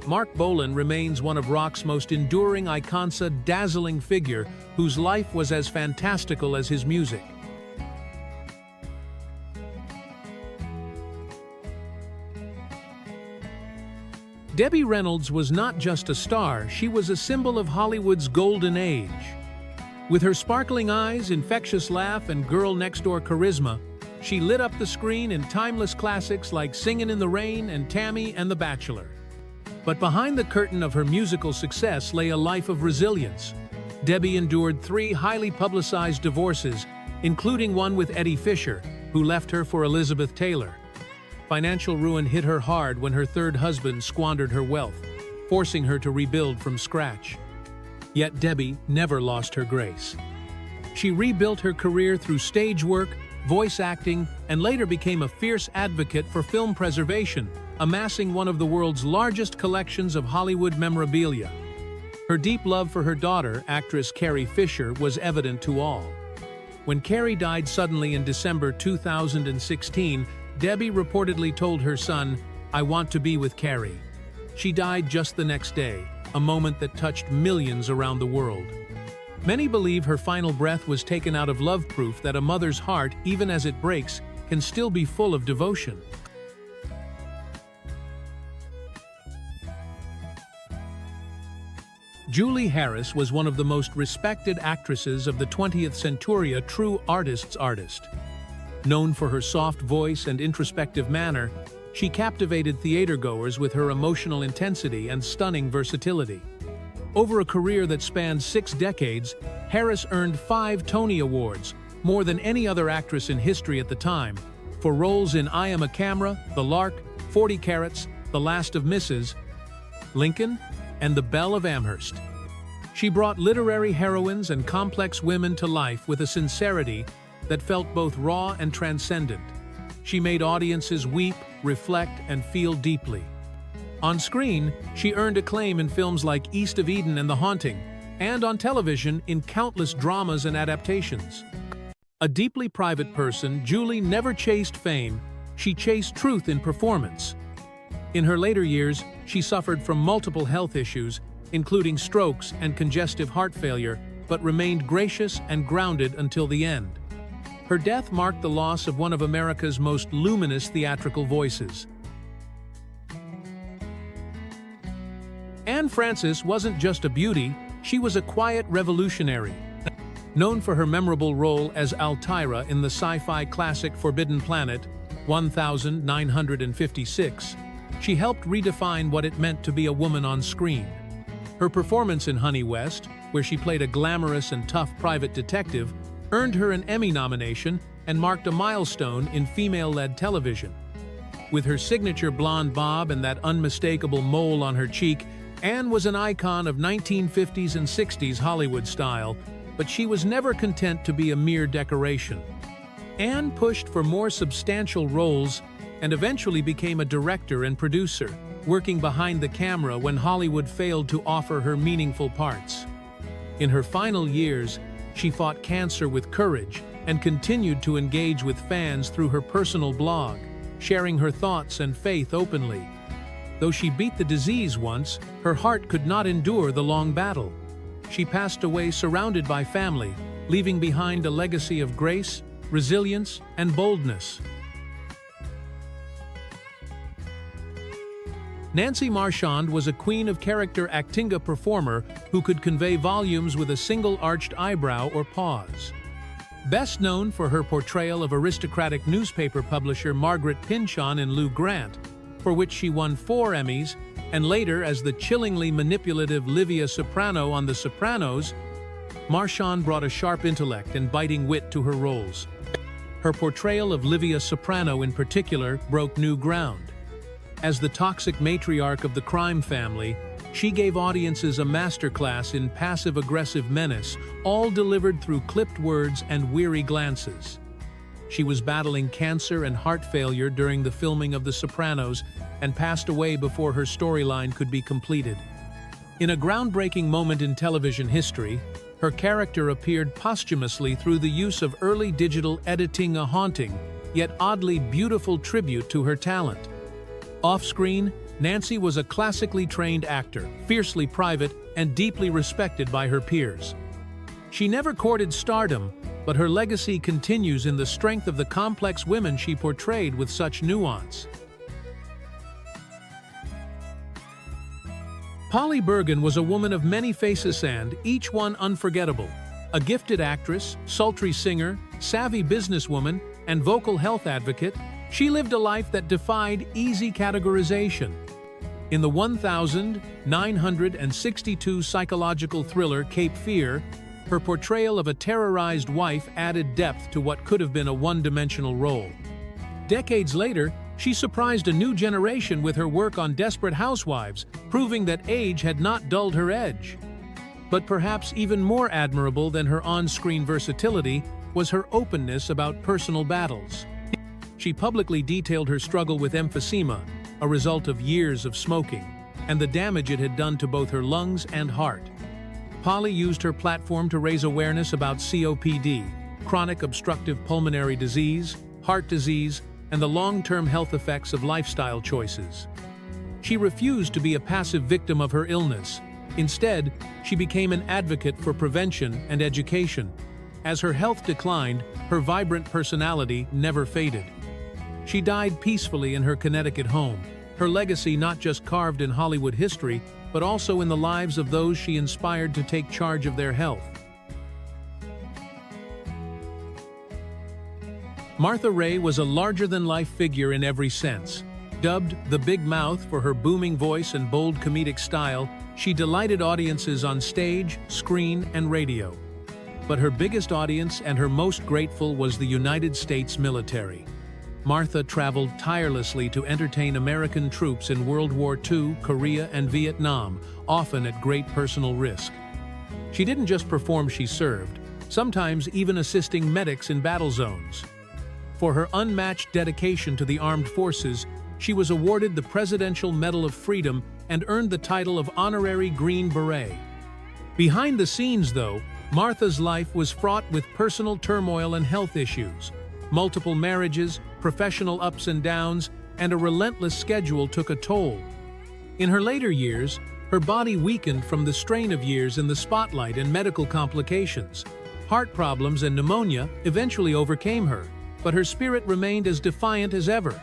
Marc Bolan remains one of rock's most enduring icons, a dazzling figure whose life was as fantastical as his music. Debbie Reynolds was not just a star, she was a symbol of Hollywood's golden age. With her sparkling eyes, infectious laugh, and girl-next-door charisma, she lit up the screen in timeless classics like Singin' in the Rain and Tammy and The Bachelor. But behind the curtain of her musical success lay a life of resilience. Debbie endured 3 highly publicized divorces, including one with Eddie Fisher, who left her for Elizabeth Taylor. Financial ruin hit her hard when her third husband squandered her wealth, forcing her to rebuild from scratch. Yet Debbie never lost her grace. She rebuilt her career through stage work, voice acting, and later became a fierce advocate for film preservation, amassing one of the world's largest collections of Hollywood memorabilia. Her deep love for her daughter, actress Carrie Fisher, was evident to all. When Carrie died suddenly in December 2016, Debbie reportedly told her son, "I want to be with Carrie." She died just the next day, a moment that touched millions around the world. Many believe her final breath was taken out of love, proof that a mother's heart, even as it breaks, can still be full of devotion. Julie Harris was one of the most respected actresses of the 20th century, a true artist's artist. Known for her soft voice and introspective manner, she captivated theatergoers with her emotional intensity and stunning versatility. Over a career that spanned 6 decades, Harris earned 5 Tony Awards, more than any other actress in history at the time, for roles in I Am a Camera, The Lark, 40 Carats, The Last of Mrs. Lincoln, and The Belle of Amherst. She brought literary heroines and complex women to life with a sincerity that felt both raw and transcendent. She made audiences weep, reflect, and feel deeply. On screen, she earned acclaim in films like East of Eden and The Haunting, and on television in countless dramas and adaptations. A deeply private person, Julie never chased fame, she chased truth in performance. In her later years, she suffered from multiple health issues, including strokes and congestive heart failure, but remained gracious and grounded until the end. Her death marked the loss of one of America's most luminous theatrical voices. Anne Francis wasn't just a beauty, she was a quiet revolutionary. Known for her memorable role as Altaira in the sci-fi classic Forbidden Planet, 1956, she helped redefine what it meant to be a woman on screen. Her performance in Honey West, where she played a glamorous and tough private detective, earned her an Emmy nomination and marked a milestone in female-led television. With her signature blonde bob and that unmistakable mole on her cheek, Anne was an icon of 1950s and 60s Hollywood style, but she was never content to be a mere decoration. Anne pushed for more substantial roles and eventually became a director and producer, working behind the camera when Hollywood failed to offer her meaningful parts. In her final years, she fought cancer with courage and continued to engage with fans through her personal blog, sharing her thoughts and faith openly. Though she beat the disease once, her heart could not endure the long battle. She passed away surrounded by family, leaving behind a legacy of grace, resilience, and boldness. Nancy Marchand was a queen of character actinga performer who could convey volumes with a single arched eyebrow or pause. Best known for her portrayal of aristocratic newspaper publisher Margaret Pynchon in Lou Grant, for which she won 4 Emmys, and later as the chillingly manipulative Livia Soprano on The Sopranos, Marchand brought a sharp intellect and biting wit to her roles. Her portrayal of Livia Soprano in particular broke new ground. As the toxic matriarch of the crime family, she gave audiences a masterclass in passive-aggressive menace, all delivered through clipped words and weary glances. She was battling cancer and heart failure during the filming of The Sopranos and passed away before her storyline could be completed. In a groundbreaking moment in television history, her character appeared posthumously through the use of early digital editing, a haunting, yet oddly beautiful tribute to her talent. Off-screen, Nancy was a classically trained actor, fiercely private, and deeply respected by her peers. She never courted stardom, but her legacy continues in the strength of the complex women she portrayed with such nuance. Polly Bergen was a woman of many faces and, each one unforgettable. A gifted actress, sultry singer, savvy businesswoman, and vocal health advocate, she lived a life that defied easy categorization. In the 1962 psychological thriller Cape Fear, her portrayal of a terrorized wife added depth to what could have been a one-dimensional role. Decades later, she surprised a new generation with her work on Desperate Housewives, proving that age had not dulled her edge. But perhaps even more admirable than her on-screen versatility was her openness about personal battles. She publicly detailed her struggle with emphysema, a result of years of smoking, and the damage it had done to both her lungs and heart. Polly used her platform to raise awareness about COPD, chronic obstructive pulmonary disease, heart disease, and the long-term health effects of lifestyle choices. She refused to be a passive victim of her illness. Instead, she became an advocate for prevention and education. As her health declined, her vibrant personality never faded. She died peacefully in her Connecticut home, her legacy not just carved in Hollywood history, but also in the lives of those she inspired to take charge of their health. Martha Raye was a larger-than-life figure in every sense. Dubbed the Big Mouth for her booming voice and bold comedic style, she delighted audiences on stage, screen, and radio. But her biggest audience and her most grateful was the United States military. Martha traveled tirelessly to entertain American troops in World War II, Korea, and Vietnam, often at great personal risk. She didn't just perform, she served, sometimes even assisting medics in battle zones. For her unmatched dedication to the armed forces, she was awarded the Presidential Medal of Freedom and earned the title of Honorary Green Beret. Behind the scenes, though, Martha's life was fraught with personal turmoil and health issues. Multiple marriages, professional ups and downs, and a relentless schedule took a toll. In her later years, her body weakened from the strain of years in the spotlight and medical complications. Heart problems and pneumonia eventually overcame her, but her spirit remained as defiant as ever.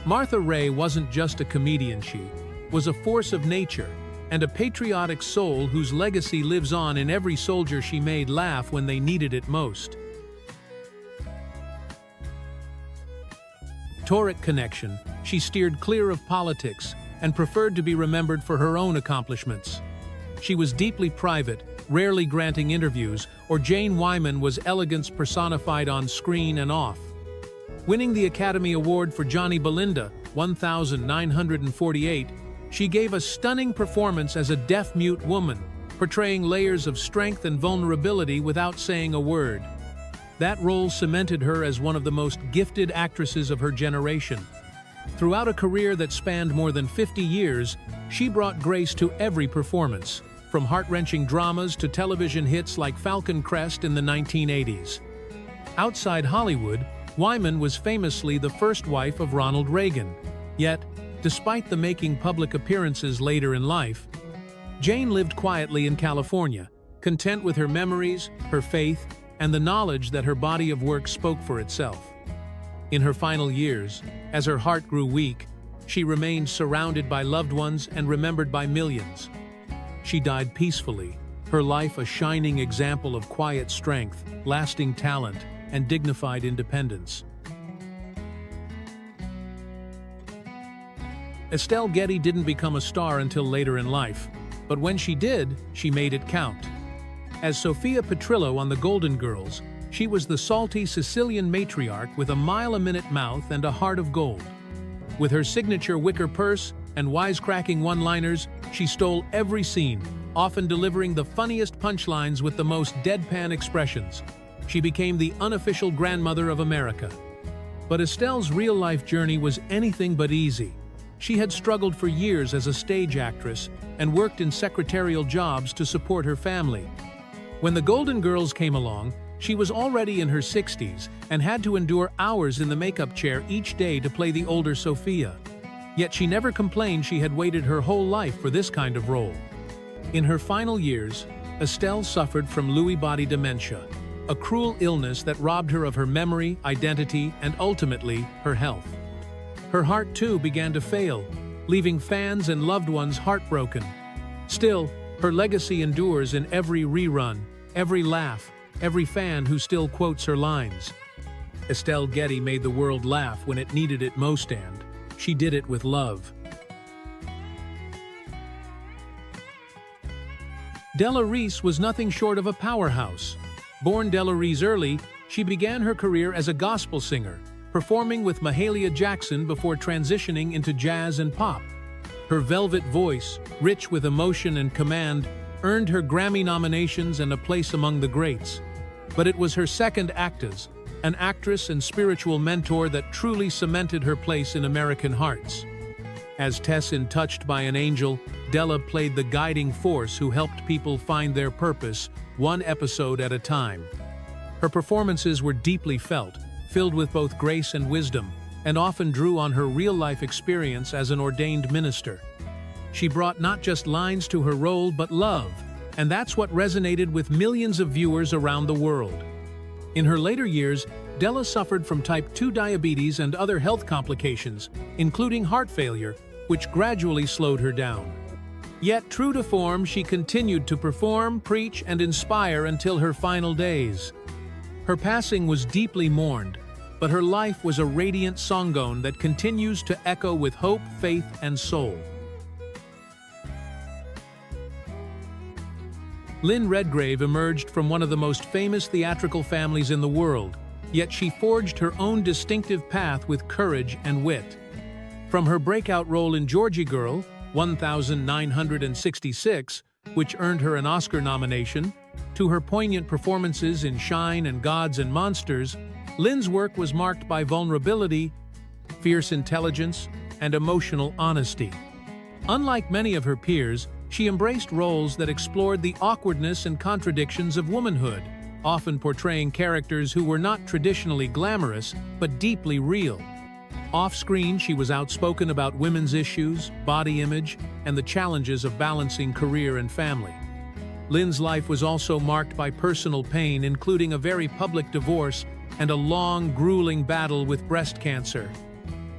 Martha Raye wasn't just a comedian, she was a force of nature and a patriotic soul whose legacy lives on in every soldier she made laugh when they needed it most. Tauric connection, she steered clear of politics and preferred to be remembered for her own accomplishments. She was deeply private, rarely granting interviews, or Jane Wyman was elegance personified on screen and off. Winning the Academy Award for Johnny Belinda, 1948, she gave a stunning performance as a deaf-mute woman, portraying layers of strength and vulnerability without saying a word. That role cemented her as one of the most gifted actresses of her generation. Throughout a career that spanned more than 50 years, she brought grace to every performance, from heart-wrenching dramas to television hits like Falcon Crest in the 1980s. Outside Hollywood, Wyman was famously the first wife of Ronald Reagan. Yet, despite the making public appearances later in life, Jane lived quietly in California, content with her memories, her faith, and the knowledge that her body of work spoke for itself. In her final years, as her heart grew weak, she remained surrounded by loved ones and remembered by millions. She died peacefully, her life a shining example of quiet strength, lasting talent, and dignified independence. Estelle Getty didn't become a star until later in life, but when she did, she made it count. As Sophia Petrillo on The Golden Girls, she was the salty Sicilian matriarch with a mile-a-minute mouth and a heart of gold. With her signature wicker purse and wisecracking one-liners, she stole every scene, often delivering the funniest punchlines with the most deadpan expressions. She became the unofficial grandmother of America. But Estelle's real-life journey was anything but easy. She had struggled for years as a stage actress and worked in secretarial jobs to support her family. When The Golden Girls came along, she was already in her 60s and had to endure hours in the makeup chair each day to play the older Sophia. Yet she never complained she had waited her whole life for this kind of role. In her final years, Estelle suffered from Lewy body dementia, a cruel illness that robbed her of her memory, identity, and ultimately, her health. Her heart too began to fail, leaving fans and loved ones heartbroken. Still, her legacy endures in every rerun, every laugh, every fan who still quotes her lines. Estelle Getty made the world laugh when it needed it most, and she did it with love. Della Reese was nothing short of a powerhouse. Born Della Reese early, she began her career as a gospel singer, performing with Mahalia Jackson before transitioning into jazz and pop. Her velvet voice, rich with emotion and command, earned her Grammy nominations and a place among the greats. But it was her second actas, an actress and spiritual mentor, that truly cemented her place in American hearts. As Tess in Touched by an Angel, Della played the guiding force who helped people find their purpose, one episode at a time. Her performances were deeply felt, filled with both grace and wisdom, and often drew on her real-life experience as an ordained minister. She brought not just lines to her role, but love, and that's what resonated with millions of viewers around the world. In her later years, Della suffered from type 2 diabetes and other health complications, including heart failure, which gradually slowed her down. Yet, true to form, she continued to perform, preach, and inspire until her final days. Her passing was deeply mourned, but her life was a radiant songone that continues to echo with hope, faith, and soul. Lynn Redgrave emerged from one of the most famous theatrical families in the world, yet she forged her own distinctive path with courage and wit. From her breakout role in Georgie Girl, 1966, which earned her an Oscar nomination, to her poignant performances in Shine and Gods and Monsters, Lynn's work was marked by vulnerability, fierce intelligence, and emotional honesty. Unlike many of her peers, she embraced roles that explored the awkwardness and contradictions of womanhood, often portraying characters who were not traditionally glamorous, but deeply real. Off-screen, she was outspoken about women's issues, body image, and the challenges of balancing career and family. Lynn's life was also marked by personal pain, including a very public divorce and a long, grueling battle with breast cancer.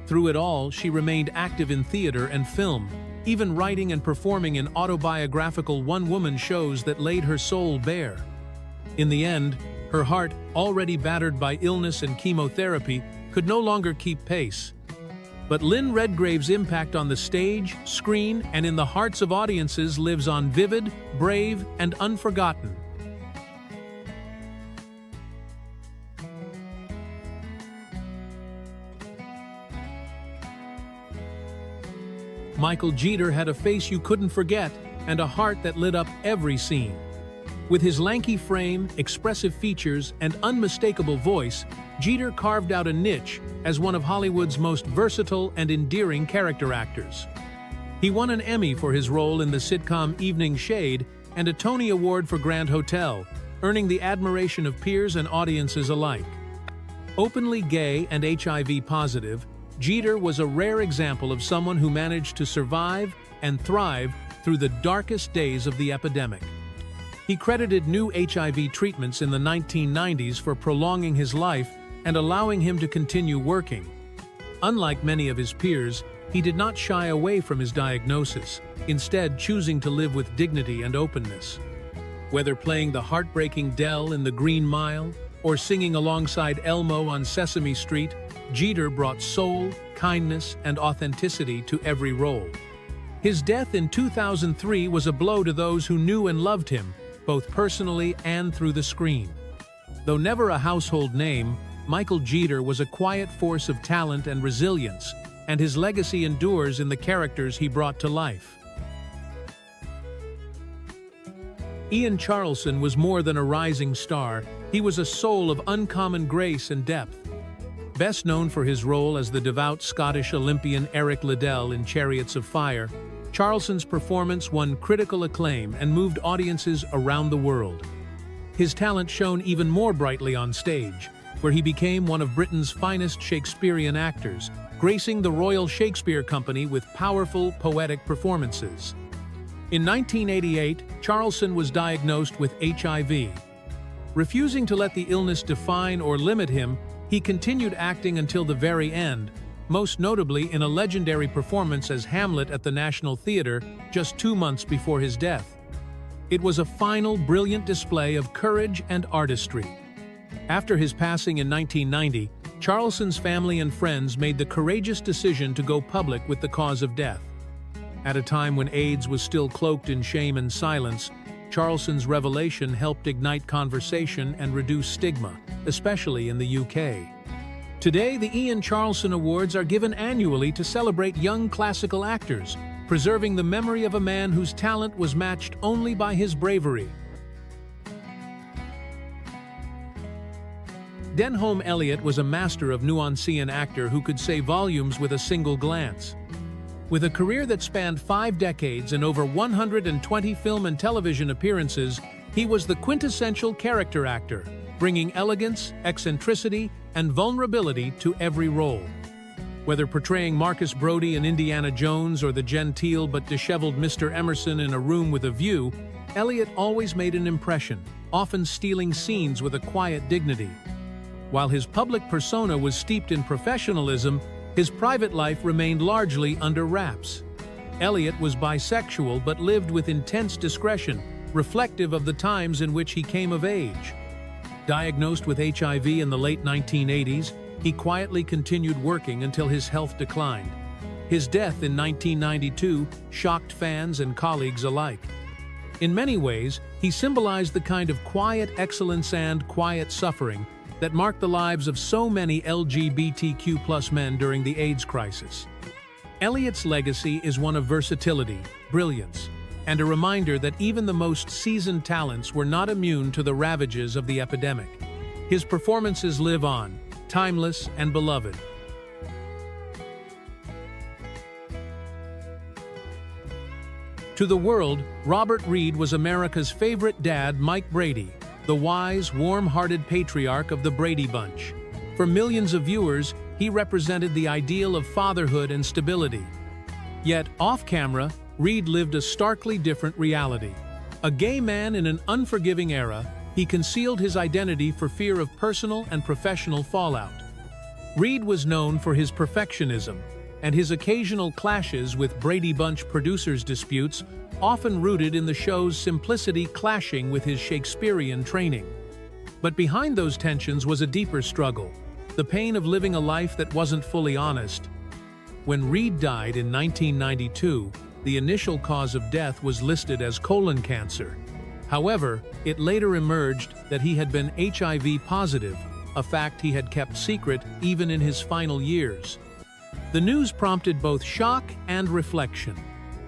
Through it all, she remained active in theater and film, even writing and performing in autobiographical one-woman shows that laid her soul bare. In the end, her heart, already battered by illness and chemotherapy, could no longer keep pace. But Lynn Redgrave's impact on the stage, screen, and in the hearts of audiences lives on vivid, brave, and unforgotten. Michael Jeter had a face you couldn't forget and a heart that lit up every scene. With his lanky frame, expressive features, and unmistakable voice, Jeter carved out a niche as one of Hollywood's most versatile and endearing character actors. He won an Emmy for his role in the sitcom Evening Shade and a Tony Award for Grand Hotel, earning the admiration of peers and audiences alike. Openly gay and HIV positive, Jeter was a rare example of someone who managed to survive and thrive through the darkest days of the epidemic. He credited new HIV treatments in the 1990s for prolonging his life and allowing him to continue working. Unlike many of his peers, he did not shy away from his diagnosis, instead choosing to live with dignity and openness. Whether playing the heartbreaking Dell in The Green Mile or singing alongside Elmo on Sesame Street, Jeter brought soul, kindness, and authenticity to every role. His death in 2003 was a blow to those who knew and loved him, both personally and through the screen. Though never a household name, Michael Jeter was a quiet force of talent and resilience, and his legacy endures in the characters he brought to life. Ian Charleson was more than a rising star, he was a soul of uncommon grace and depth. Best known for his role as the devout Scottish Olympian Eric Liddell in Chariots of Fire, Charleson's performance won critical acclaim and moved audiences around the world. His talent shone even more brightly on stage, where he became one of Britain's finest Shakespearean actors, gracing the Royal Shakespeare Company with powerful, poetic performances. In 1988, Charleson was diagnosed with HIV. Refusing to let the illness define or limit him, he continued acting until the very end, most notably in a legendary performance as Hamlet at the National Theatre just 2 months before his death. It was a final, brilliant display of courage and artistry. After his passing in 1990, Charleson's family and friends made the courageous decision to go public with the cause of death. At a time when AIDS was still cloaked in shame and silence, Charleson's revelation helped ignite conversation and reduce stigma, especially in the UK. Today, the Ian Charleson Awards are given annually to celebrate young classical actors, preserving the memory of a man whose talent was matched only by his bravery. Denholm Elliott was a master of nuancean actor who could say volumes with a single glance. With a career that spanned 5 decades and over 120 film and television appearances, he was the quintessential character actor, bringing elegance, eccentricity, and vulnerability to every role. Whether portraying Marcus Brody in Indiana Jones or the genteel but disheveled Mr. Emerson in A Room with a View, Elliott always made an impression, often stealing scenes with a quiet dignity. While his public persona was steeped in professionalism, his private life remained largely under wraps. Elliott was bisexual but lived with intense discretion, reflective of the times in which he came of age. Diagnosed with HIV in the late 1980s, he quietly continued working until his health declined. His death in 1992 shocked fans and colleagues alike. In many ways, he symbolized the kind of quiet excellence and quiet suffering that marked the lives of so many LGBTQ+ men during the AIDS crisis. Elliott's legacy is one of versatility, brilliance, and a reminder that even the most seasoned talents were not immune to the ravages of the epidemic. His performances live on, timeless and beloved. To the world, Robert Reed was America's favorite dad, Mike Brady, the wise, warm-hearted patriarch of the Brady Bunch. For millions of viewers, he represented the ideal of fatherhood and stability. Yet, off-camera, Reed lived a starkly different reality. A gay man in an unforgiving era, he concealed his identity for fear of personal and professional fallout. Reed was known for his perfectionism, and his occasional clashes with Brady Bunch producers' disputes, often rooted in the show's simplicity clashing with his Shakespearean training. But behind those tensions was a deeper struggle, the pain of living a life that wasn't fully honest. When Reed died in 1992, the initial cause of death was listed as colon cancer. However, it later emerged that he had been HIV positive, a fact he had kept secret even in his final years. The news prompted both shock and reflection.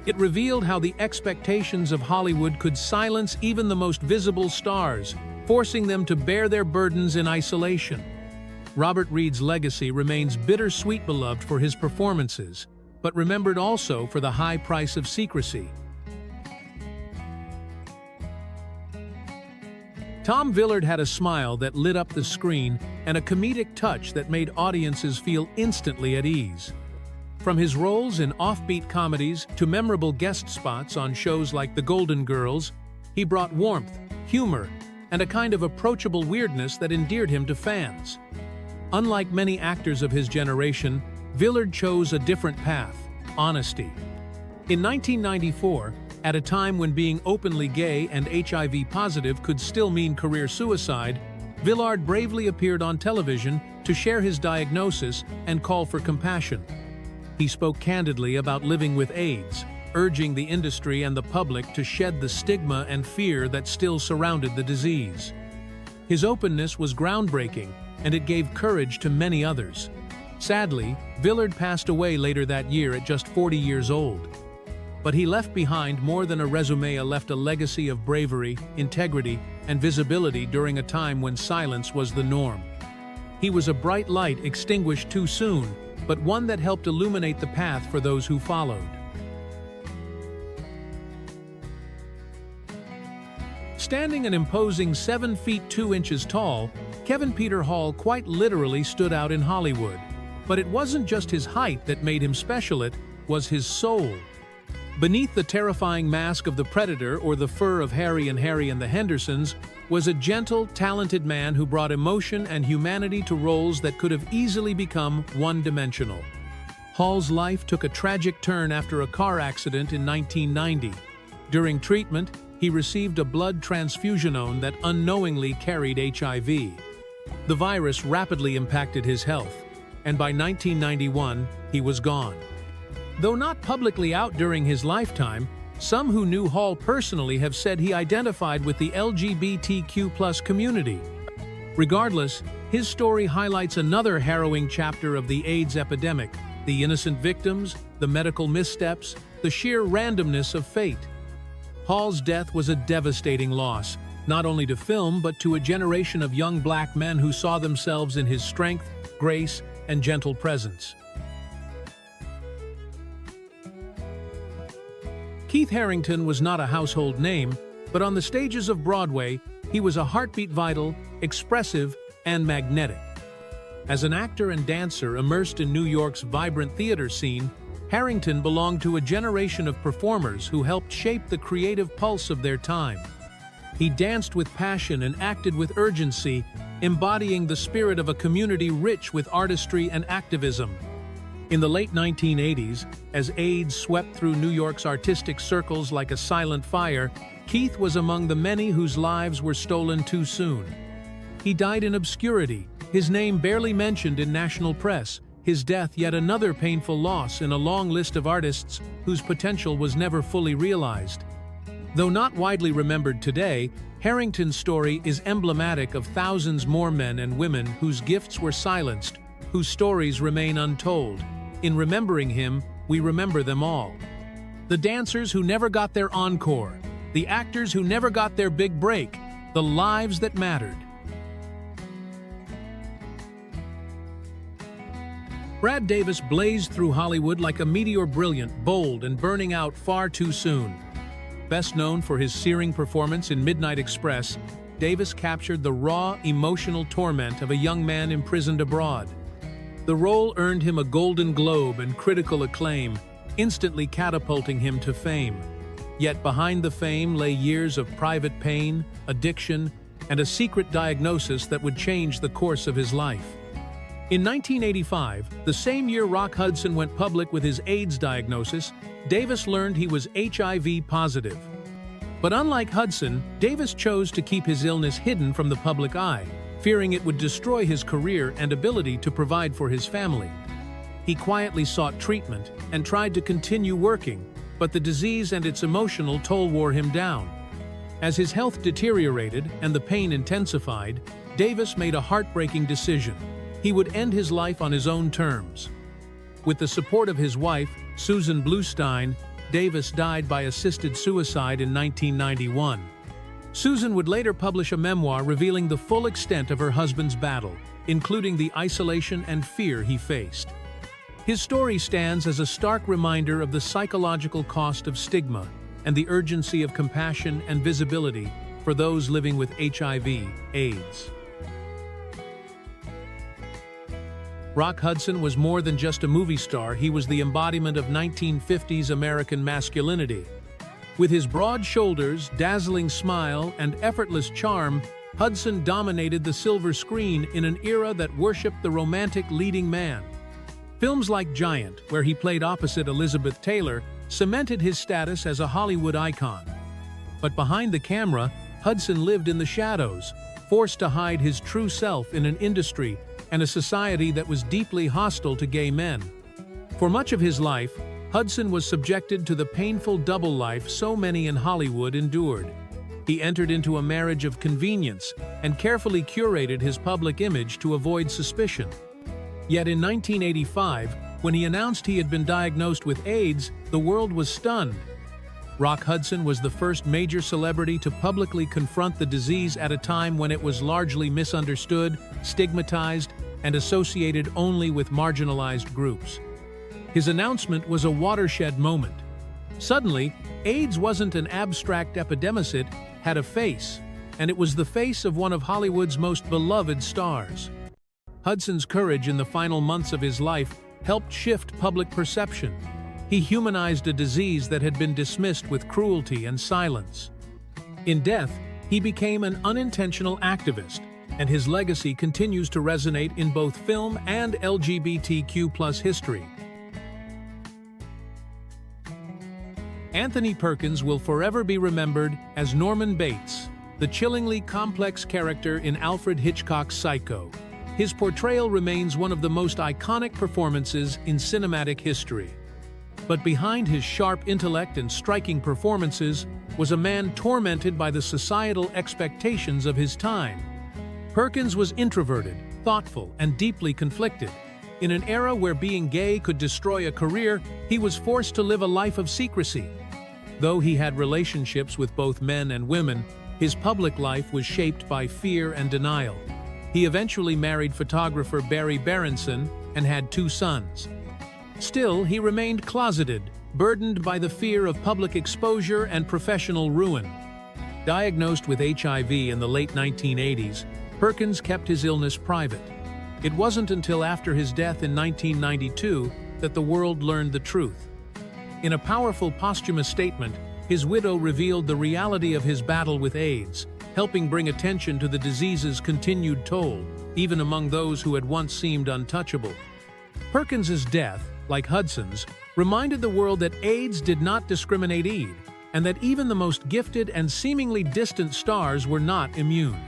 It revealed how the expectations of Hollywood could silence even the most visible stars, forcing them to bear their burdens in isolation. Robert Reed's legacy remains bittersweet, beloved for his performances, but remembered also for the high price of secrecy. Tom Villard had a smile that lit up the screen and a comedic touch that made audiences feel instantly at ease. From his roles in offbeat comedies to memorable guest spots on shows like The Golden Girls, he brought warmth, humor, and a kind of approachable weirdness that endeared him to fans. Unlike many actors of his generation, Villard chose a different path: honesty. In 1994, at a time when being openly gay and HIV positive could still mean career suicide, Villard bravely appeared on television to share his diagnosis and call for compassion. He spoke candidly about living with AIDS, urging the industry and the public to shed the stigma and fear that still surrounded the disease. His openness was groundbreaking, and it gave courage to many others. Sadly, Villard passed away later that year at just 40 years old. But he left behind more than a resume. Left a legacy of bravery, integrity, and visibility during a time when silence was the norm. He was a bright light extinguished too soon, but one that helped illuminate the path for those who followed. Standing an imposing 7 feet 2 inches tall, Kevin Peter Hall quite literally stood out in Hollywood. But it wasn't just his height that made him special, it was his soul. Beneath the terrifying mask of the Predator or the fur of Harry and the Hendersons was a gentle, talented man who brought emotion and humanity to roles that could have easily become one-dimensional. Hall's life took a tragic turn after a car accident in 1990. During treatment, he received a blood transfusion that unknowingly carried HIV. The virus rapidly impacted his health, and by 1991, he was gone. Though not publicly out during his lifetime, some who knew Hall personally have said he identified with the LGBTQ+ community. Regardless, his story highlights another harrowing chapter of the AIDS epidemic: the innocent victims, the medical missteps, the sheer randomness of fate. Hall's death was a devastating loss, not only to film but to a generation of young black men who saw themselves in his strength, grace, and gentle presence. Keith Harington was not a household name, but on the stages of Broadway, he was a heartbeat, vital, expressive, and magnetic. As an actor and dancer immersed in New York's vibrant theater scene, Harington belonged to a generation of performers who helped shape the creative pulse of their time. He danced with passion and acted with urgency, embodying the spirit of a community rich with artistry and activism. In the late 1980s, as AIDS swept through New York's artistic circles like a silent fire, Keith was among the many whose lives were stolen too soon. He died in obscurity, his name barely mentioned in national press, his death yet another painful loss in a long list of artists whose potential was never fully realized. Though not widely remembered today, Harington's story is emblematic of thousands more men and women whose gifts were silenced, whose stories remain untold. In remembering him, we remember them all. The dancers who never got their encore, the actors who never got their big break, the lives that mattered. Brad Davis blazed through Hollywood like a meteor, brilliant, bold, and burning out far too soon. Best known for his searing performance in Midnight Express, Davis captured the raw, emotional torment of a young man imprisoned abroad. The role earned him a Golden Globe and critical acclaim, instantly catapulting him to fame. Yet behind the fame lay years of private pain, addiction, and a secret diagnosis that would change the course of his life. In 1985, the same year Rock Hudson went public with his AIDS diagnosis, Davis learned he was HIV positive. But unlike Hudson, Davis chose to keep his illness hidden from the public eye, fearing it would destroy his career and ability to provide for his family. He quietly sought treatment and tried to continue working, but the disease and its emotional toll wore him down. As his health deteriorated and the pain intensified, Davis made a heartbreaking decision. He would end his life on his own terms. With the support of his wife, Susan Bluestein, Davis died by assisted suicide in 1991. Susan would later publish a memoir revealing the full extent of her husband's battle, including the isolation and fear he faced. His story stands as a stark reminder of the psychological cost of stigma and the urgency of compassion and visibility for those living with HIV/AIDS. Rock Hudson was more than just a movie star, he was the embodiment of 1950s American masculinity. With his broad shoulders, dazzling smile, and effortless charm, Hudson dominated the silver screen in an era that worshipped the romantic leading man. Films like Giant, where he played opposite Elizabeth Taylor, cemented his status as a Hollywood icon. But behind the camera, Hudson lived in the shadows, forced to hide his true self in an industry and a society that was deeply hostile to gay men. For much of his life, Hudson was subjected to the painful double life so many in Hollywood endured. He entered into a marriage of convenience and carefully curated his public image to avoid suspicion. Yet in 1985, when he announced he had been diagnosed with AIDS, the world was stunned. Rock Hudson was the first major celebrity to publicly confront the disease at a time when it was largely misunderstood, stigmatized, and associated only with marginalized groups. His announcement was a watershed moment. Suddenly, AIDS wasn't an abstract epidemic, it had a face, and it was the face of one of Hollywood's most beloved stars. Hudson's courage in the final months of his life helped shift public perception. He humanized a disease that had been dismissed with cruelty and silence. In death, he became an unintentional activist, and his legacy continues to resonate in both film and LGBTQ+ history. Anthony Perkins will forever be remembered as Norman Bates, the chillingly complex character in Alfred Hitchcock's Psycho. His portrayal remains one of the most iconic performances in cinematic history. But behind his sharp intellect and striking performances was a man tormented by the societal expectations of his time. Perkins was introverted, thoughtful, and deeply conflicted. In an era where being gay could destroy a career, he was forced to live a life of secrecy. Though he had relationships with both men and women, his public life was shaped by fear and denial. He eventually married photographer Barry Berenson and had 2 sons. Still, he remained closeted, burdened by the fear of public exposure and professional ruin. Diagnosed with HIV in the late 1980s, Perkins kept his illness private. It wasn't until after his death in 1992 that the world learned the truth. In a powerful posthumous statement, his widow revealed the reality of his battle with AIDS, helping bring attention to the disease's continued toll, even among those who had once seemed untouchable. Perkins's death, like Hudson's, reminded the world that AIDS did not discriminate, and that even the most gifted and seemingly distant stars were not immune.